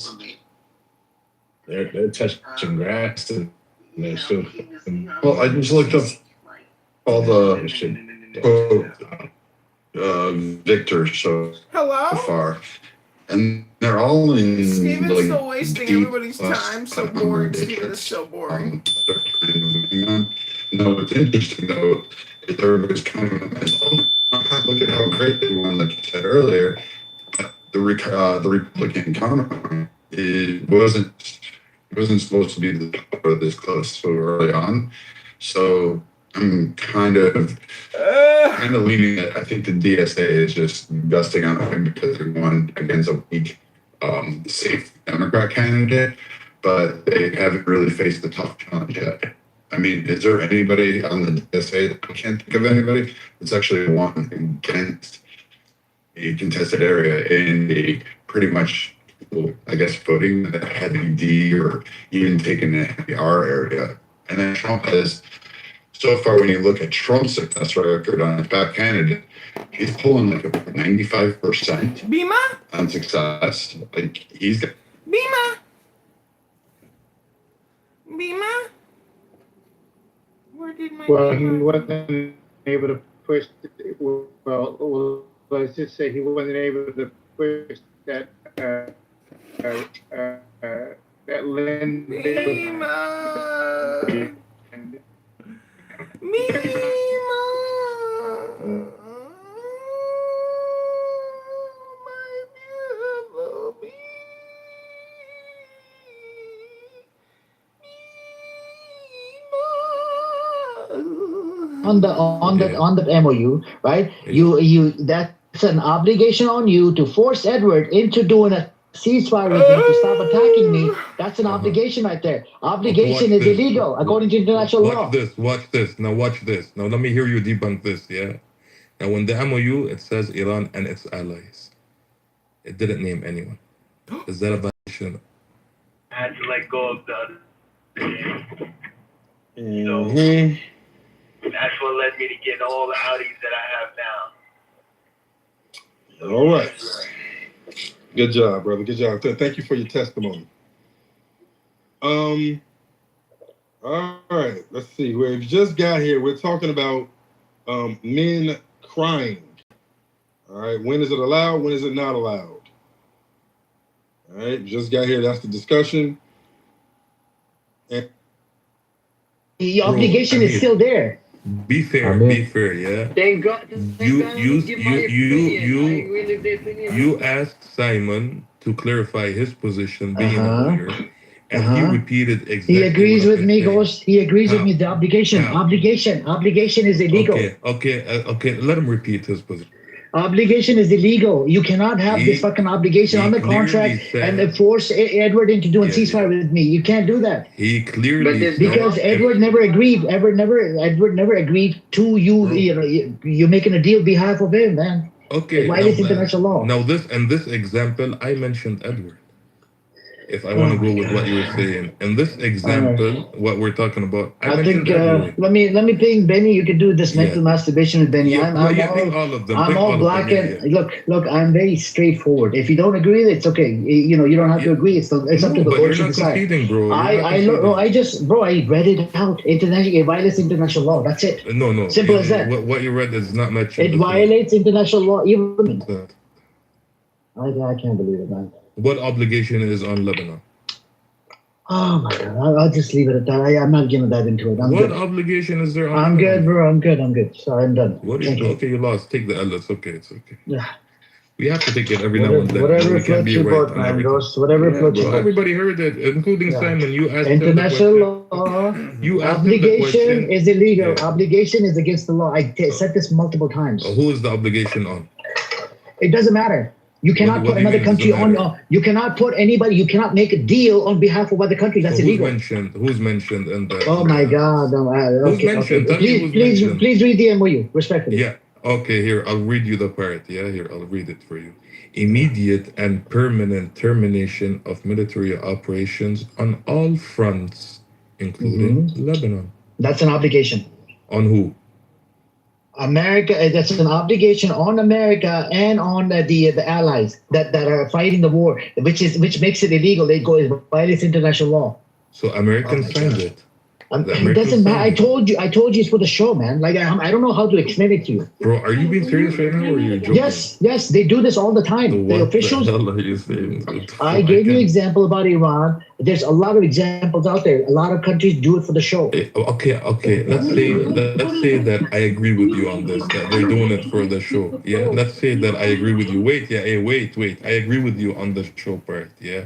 they're touching grass and they're still. Well, I just looked up all the victors so far, and they're all in. Steven's still wasting everybody's time. So boring. Steven is so boring. No, what's interesting though is everybody's kind of look at how great they won, like you said earlier. But the Republican counterpart wasn't supposed to be this close so early on. So I'm kind of leaning that I think the DSA is just gusting on him because they won against a weak, safe Democrat candidate, but they haven't really faced the tough challenge yet. I mean, is there anybody on the DSA? I can't think of anybody that's actually won against a contested area in a pretty much, I guess, voting that had a D or even taken the R area. And then Trump has, so far, when you look at Trump's success record on his back candidate, he's pulling like about 95% Bima? on success. Like he's got Bima? Where did my Well, he wasn't able to push. Well, let's just say he wasn't able to push that that lens. On the MOU, right? You that's an obligation on you to force Edward into doing a ceasefire with me to stop attacking me. That's an obligation right there. Obligation is illegal according to international law. Watch this. Now watch this. Now let me hear you debunk this, yeah? Now in the MOU, it says Iran and its allies. It didn't name anyone. Is that a violation? I had to let go of the other so that's what led me to get all the Audis that I have now. all right. Good job, brother. Good job. Thank you for your testimony. All right. Let's see. We've just got here. We're talking about men crying. All right. When is it allowed? When is it not allowed? All right. Just got here. That's the discussion. And The obligation is still there. Be fair, yeah. Thank God. You asked Simon to clarify his position being a lawyer, and he repeated exactly. He agrees what with me, Ghost. He agrees with me. The obligation is illegal. Okay. Let him repeat his position. Obligation is illegal. You cannot have this fucking obligation on the contract and force Edward into doing ceasefire with me. You can't do that. He clearly because Edward never agreed. Edward never agreed to you. You're making a deal on behalf of him, man. Okay. It violates international law. Now this example, I mentioned Edward. If I want to go with what you were saying, in this example, what we're talking about, I think let me ping Benny. You can do this mental masturbation with Benny. I'm all of them. I'm all black and look. I'm very straightforward. If you don't agree with it, it's okay. You don't have to agree. It's up to the court to decide. Bro. I read it out. It violates international law. That's it. No. Simple as that. What you read is not mentioned. It violates international law. Even I can't believe it, man. What obligation is on Lebanon? Oh my God! I'll just leave it at that. I'm not gonna dive into it. What obligation is there on I'm Lebanon? good, bro. I'm good. Sorry, I'm done. Okay, you lost. Take the L. It's okay. Yeah. We have to take it every now and then. Whatever floats your boat, man. Whatever floats your boat. Everybody heard it, including Simon. You asked international law. You asked obligation is illegal. Yeah. Obligation is against the law. I said this multiple times. Who is the obligation on? It doesn't matter. You cannot put another country on. You cannot put anybody. You cannot make a deal on behalf of other countries. That's illegal. Who's mentioned in the? Oh my God! Please read the MOU respectfully. Yeah. Okay. Here, I'll read you the part. Yeah. Here, I'll read it for you. Immediate and permanent termination of military operations on all fronts, including Lebanon. That's an obligation. On who? America. That's an obligation on America and on the allies that are fighting the war, which makes it illegal. It violates international law. So Americans signed it. It doesn't matter. I told you it's for the show, man. Like I don't know how to explain it to you. Bro, are you being serious right now or are you joking? Yes, they do this all the time. The officials. The hell are you saying? I gave you example about Iran. There's a lot of examples out there. A lot of countries do it for the show. Okay. Let's say that I agree with you on this. That they're doing it for the show. Yeah. Let's say that I agree with you. Wait. I agree with you on the show part. Yeah.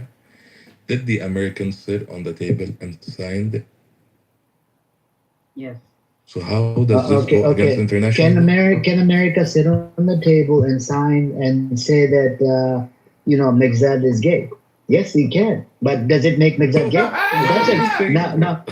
Did the Americans sit on the table and signed? Yes. So how does this go against international? Can America sit on the table and sign and say that Megzad is gay? Yes, he can. But does it make Megzad gay? That's it.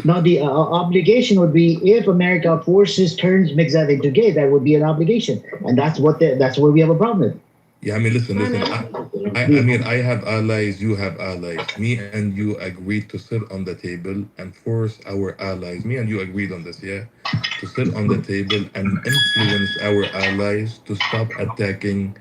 Now the obligation would be if America turns Megzad into gay, that would be an obligation, and that's where we have a problem with. Yeah, I mean, listen. I mean, I have allies, you have allies. Me and you agreed to sit on the table and force our allies. Me and you agreed on this, yeah? To sit on the table and influence our allies to stop attacking.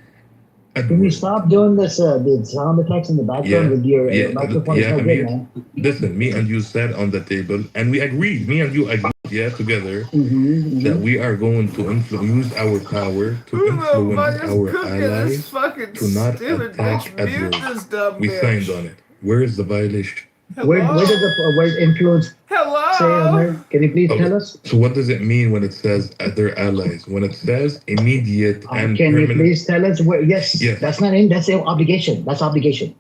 Can you stop doing this? The sound effects in the background with your microphone? It's not good, man. Listen, me and you sat on the table and we agreed. Me and you agreed, together that we are going to use our power to influence our allies to not attack Edward. We signed on it. Where is the violation? Where does the influence? Say, can you please tell us? So what does it mean when it says their allies? When it says immediate and can permanent? you please tell us where? Yes. That's not in. That's an obligation. That's obligation.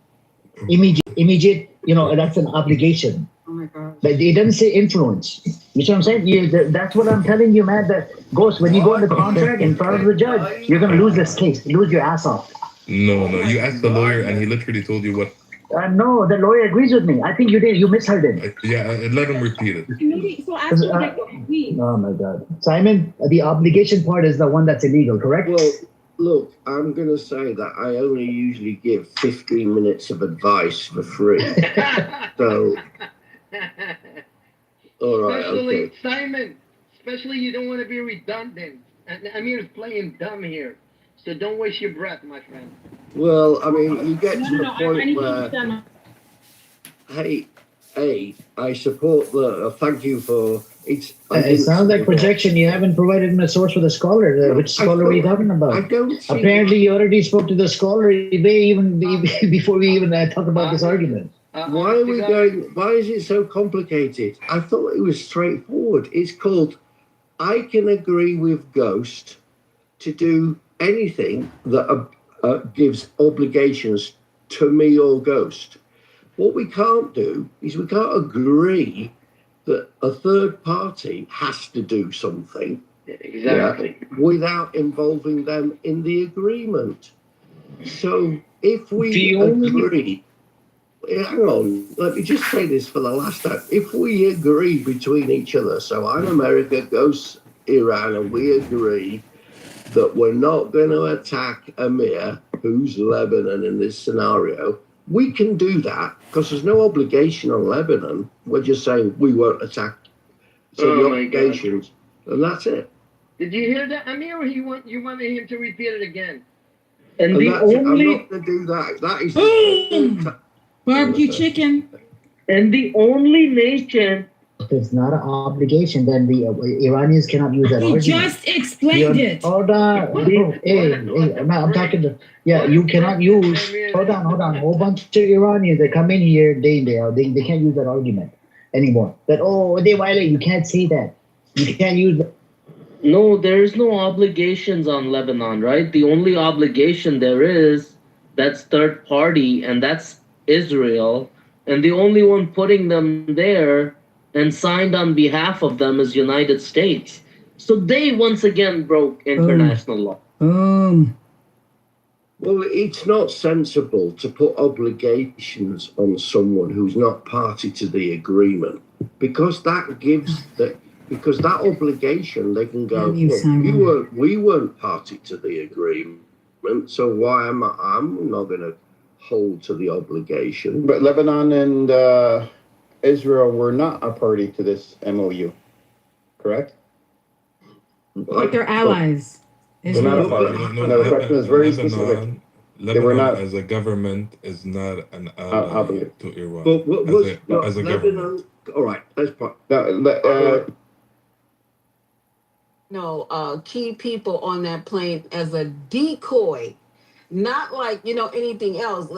Immediate. That's an obligation. Oh my God. But it doesn't say influence. You see what I'm saying? That's what I'm telling you, man. That Ghost, when you go into contract in front of the judge, you're gonna lose this case. Lose your ass off. No. You asked the lawyer and he literally told you what. No, the lawyer agrees with me. I think you did. You misheard him. Let him repeat it. So actually, oh my God, Simon, the obligation part is the one that's illegal, correct? Well, look, I'm going to say that I only usually give 15 minutes of advice for free. So, all right, okay. Simon, especially you don't want to be redundant. And Amir's playing dumb here. So don't waste your breath, my friend. Well, I mean, you get to the point where, I support thank you for, it sounds like projection. You haven't provided him a source for the scholar. Which scholar are you talking about? I don't Apparently, you already spoke to the scholar before we even talk about this argument. Why is it so complicated? I thought it was straightforward. It's called, I can agree with Ghost to do anything that gives obligations to me or Ghost. What we can't do is we can't agree that a third party has to do something without involving them in the agreement. So if we agree, hang on, let me just say this for the last time. If we agree between each other, so I'm America, Ghost Iran, and we agree that we're not going to attack Amir, who's Lebanon in this scenario, we can do that because there's no obligation on Lebanon. We're just saying we won't attack. So the obligations, and that's it. Did you hear that, Amir? Or you wanted him to repeat it again? And I'm not going to do that. That is barbecue chicken. And the only nation. If it's not an obligation, then the Iranians cannot use that argument. He just explained it. Hold on. I'm talking to. Yeah, you cannot use. Hold on. A whole bunch of Iranians that come in here day in day out. They can't use that argument anymore. That they violate. You can't say that. You can't use that. No, there's no obligations on Lebanon, right? The only obligation there is that's third party, and that's Israel. And the only one putting them there and signed on behalf of them is United States. So they once again broke international law. Well, it's not sensible to put obligations on someone who's not party to the agreement, because that gives because that obligation, they can go, we weren't party to the agreement, so why I'm not going to hold to the obligation. But Lebanon and Israel were not a party to this MOU, correct? Like they're allies. They're not a party. No, the question is very specific. Lebanon not as a government is not an ally to Iran. But what was as a government. All right, let's put. Key people on that plane as a decoy, not like anything else.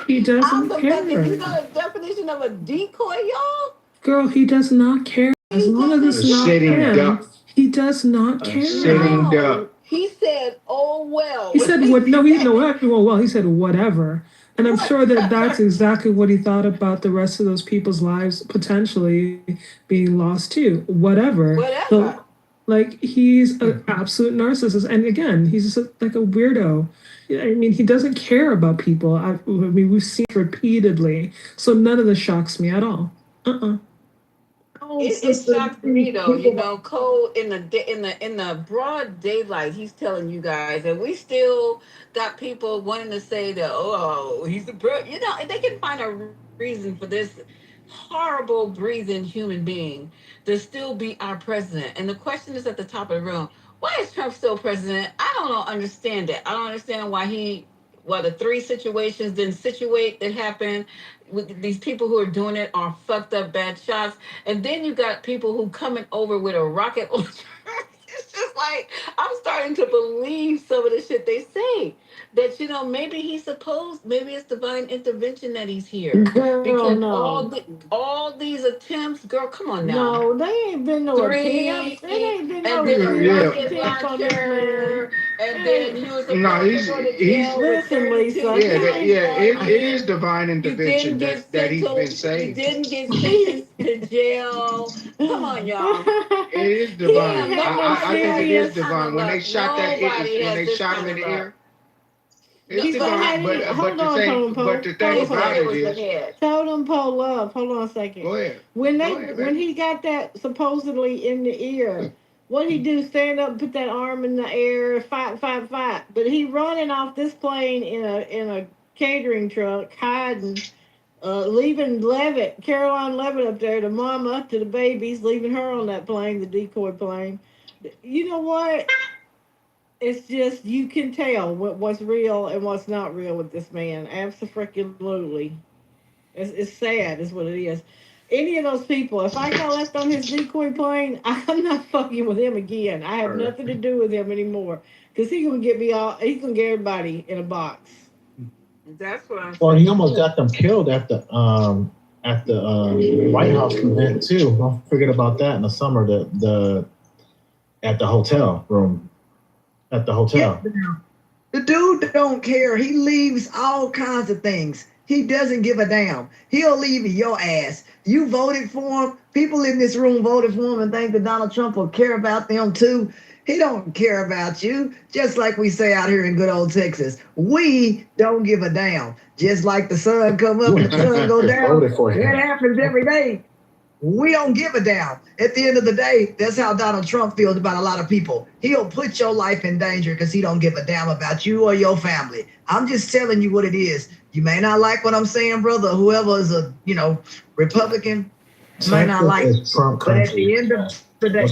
He doesn't You care. know the definition of a decoy, y'all? Girl, he does not care. As long as it's not him, he does not care. Sitting duck. He said, "Oh well." He said what? No, he no. Well, he said whatever, and I'm sure that that's exactly what he thought about the rest of those people's lives potentially being lost too. Whatever. So, like he's an absolute narcissist, and again, he's just like a weirdo. I mean, he doesn't care about people. I mean, we've seen it repeatedly, so none of this shocks me at all. It shocked me though, Cole in the broad daylight, he's telling you guys, and we still got people wanting to say that, oh, he's the they can find a reason for this horrible breathing human being to still be our president. And the question is at the top of the room: why is Trump still president? I don't understand it. I don't understand why the three situations didn't situate that happened. With these people who are doing it are fucked up bad shots, and then you got people who coming over with a rocket launcher. It's just like I'm starting to believe some of the shit they say. That maybe maybe it's divine intervention that he's here. Girl, Because no. all these attempts, girl, come on now. No, they ain't been no Three, attempts. It ain't been no and then attempts rocket on this man. launcher, and then he was No, supposed to go to jail with Listen, 32 Lisa. it is divine intervention You didn't that he's get been sentenced. saved. You didn't get sentenced to jail. Come on, y'all. It is divine. I think it is serious divine. When they shot when they shot him in the air, it's divine. But the thing about it is, Totem pole love. Hold on a second. Go ahead. When he got that supposedly in the ear, what he do? Stand up, put that arm in the air, fight. But he running off this plane in a catering truck, hiding, leaving Caroline Levitt up there, the mama to the babies, leaving her on that plane, the decoy plane. You know what? It's just you can tell what's real and what's not real with this man. Absolutely. It's sad, is what it is. Any of those people, if I got left on his decoy plane, I'm not fucking with him again. I have nothing to do with him anymore. Because he's going to get me all, he's going to get everybody in a box. That's what I'm saying. Well, he almost got them killed at the White House event too. Don't forget about that in the summer. At the hotel room. At the hotel. Yeah, the dude don't care. He leaves all kinds of things. He doesn't give a damn. He'll leave your ass. You voted for him. People in this room voted for him and think that Donald Trump will care about them too. He don't care about you. Just like we say out here in good old Texas. We don't give a damn. Just like the sun come up and the sun go down. That happens every day. We don't give a damn. At the end of the day, that's how Donald Trump feels about a lot of people. He'll put your life in danger because he don't give a damn about you or your family. I'm just telling you what it is. You may not like what I'm saying, brother. Whoever is a, Republican may not like it. But at the end of the day,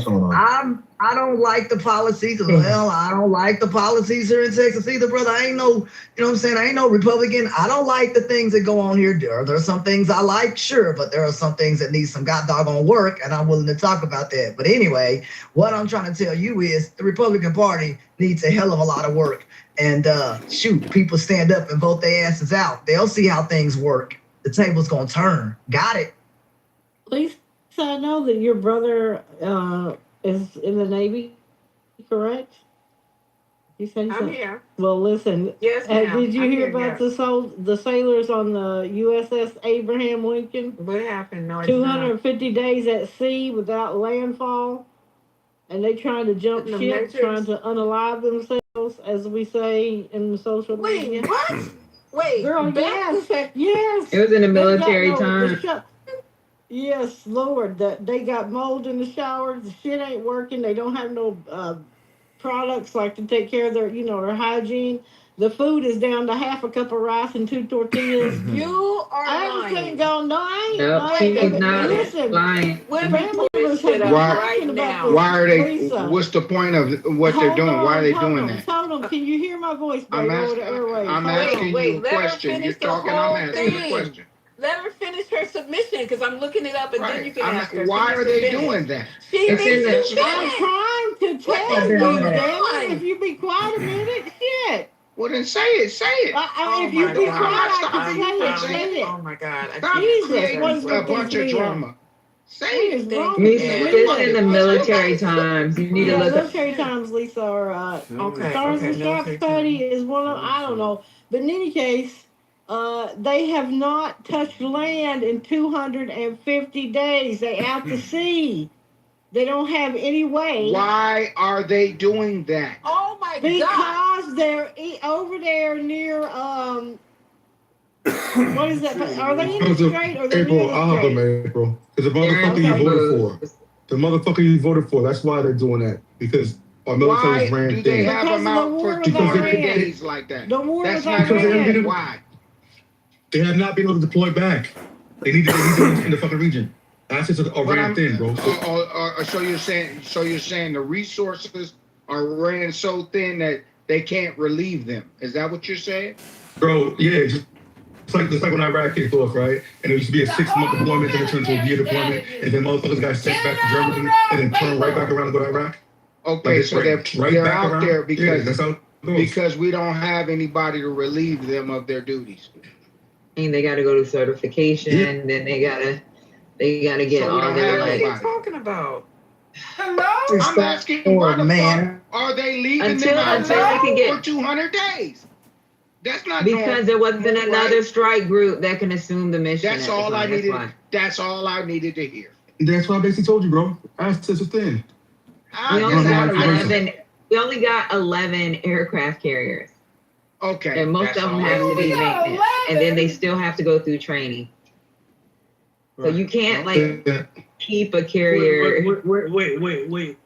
I don't like the policies. Well, I don't like the policies here in Texas either, brother. I ain't no, I ain't no Republican. I don't like the things that go on here. There are some things I like, sure, but there are some things that need some god doggone work, and I'm willing to talk about that. But anyway, what I'm trying to tell you is the Republican Party needs a hell of a lot of work. And people stand up and vote their asses out. They'll see how things work. The table's gonna turn. Got it. Lisa, I know that your brother is in the Navy, correct? You said I'm here. Well, listen. Yes, ma'am. Did you hear here, about yes. the sailors on the USS Abraham Lincoln? What happened? No, I did not. 250 days at sea without landfall, and they trying to jump In the ship, Matrix? trying to unalive themselves, as we say in the social media. Wait, what? Wait, Girl, yes. It was in the They military got time. Yes, Lord, that they got mold in the showers. The shit ain't working. They don't have no products like to take care of their, their hygiene. The food is down to half a cup of rice and 2 tortillas. You are lying. Everything gone. No, I ain't. No, she is not Listen, lying. Family members have been Why- right now. Why are they? Lisa. What's the point of what they're doing? Why are they doing that? Hold Can you hear my voice, I'm baby, over asking, the airwaves? I'm Hold asking on. you Wait, a let her question. You're finish the talking, I'm whole asking a thing. question. Let her finish her submission because I'm looking it up and then you Right. can ask her. Why Finish are the they finish. doing that? She It's needs in to the- I'm finish. trying to tell What you, is going damn it. on? If you be quiet a minute, shit. Well, then say it. Say it. If you be quiet, I can say it. Oh my God. I Stop can't. Jesus, creating what is a with bunch these of men? drama. Say What it. is wrong you, with Ed. you? Especially in the military times, you need to Yeah, look up. military times, Lisa, or Okay, Stars okay, and Stripes military Party time. is one of, I don't know. But in any case, they have not touched land in 250 days. They out to sea. They don't have any way. Why are they doing that? Oh my God. Because they're over there near what is that? Are they in the strait or they're near April, the I'll help them, strait? April. Because the They're in motherfucker you Okay. voted for. The motherfucker you voted for, that's why they're doing that. Because our military's Why ran do they thin. have them out for with 200 Iran. days like that? The war That's with not Because they haven't normal. been- Why? They have not been able to deploy back. They need to in the fucking region. Assets are But ran thin, bro. So you're saying the resources are ran so thin that they can't relieve them. Is that what you're saying? Bro, yeah, just like when Iraq kicked off, right? And it used to be a 6-month deployment, then it turned to a year deployment, and then motherfuckers got sent back to Germany, and then turned right back around to go to Iraq. Okay, Like, so right they're back out around. there Yeah, that's how it goes. because we don't have anybody to relieve them of their duties. And they got to go to certification, then they gotta get So we all don't their have What are like. you nobody. talking about? I'm asking why the fuck are they leaving Until them out they there can get for 200 days? That's not because there wasn't normal, another right? strike group that can assume the mission. That's at the all I time. That's needed. why. That's all I needed to hear. That's why I basically told you, bro. Assets are thin. We only got Vice versa. 11. We only got 11 aircraft carriers, Okay. and most that's of them all I have to needed. be maintenance, and then they still have to go through training. So you can't like keep a carrier. Wait.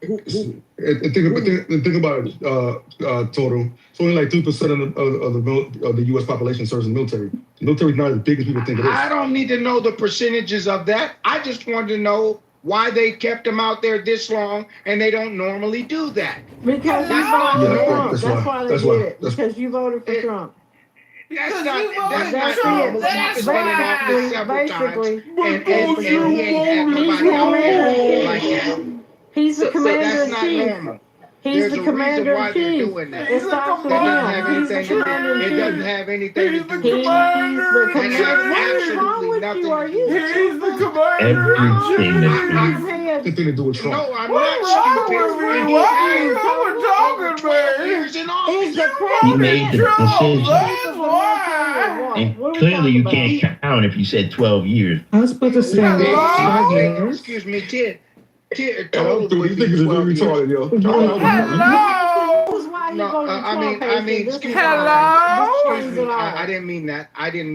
And think about it, total. It's only like 3% of the U.S. population serves in the military. The military is not as big as people think it is. I don't need to know the percentages of that. I just wanted to know why they kept them out there this long and they don't normally do that. Because you That's voted not for normal. Trump. That's why they did it. Because you voted for Trump. That's not That's normal. it. Trump's been in office several times, and he ain't had nobody out there like that. He's the So commander that's in not chief. normal. He's There's the a reason commander why in they're chief. doing that. It starts with That doesn't have him. He's the anything to commander in do. It chief. doesn't have anything to do with He's the That has commander. What is wrong absolutely with nothing you? to Are do you with stupid? Everything Nothing to do with Trump. No, I'm What not is wrong stupid. with And you? he Why had are you over 12 years in office. Is the He made the decision. What And are we clearly talking you about? can't count if you said 12 years. I was about to say, Hey, excuse me, total These would be niggas are 12 years. retarded, yo. This is why he No, voted Trump. I mean, This is excuse why. me. This Excuse explains me. it all. I didn't mean that. I didn't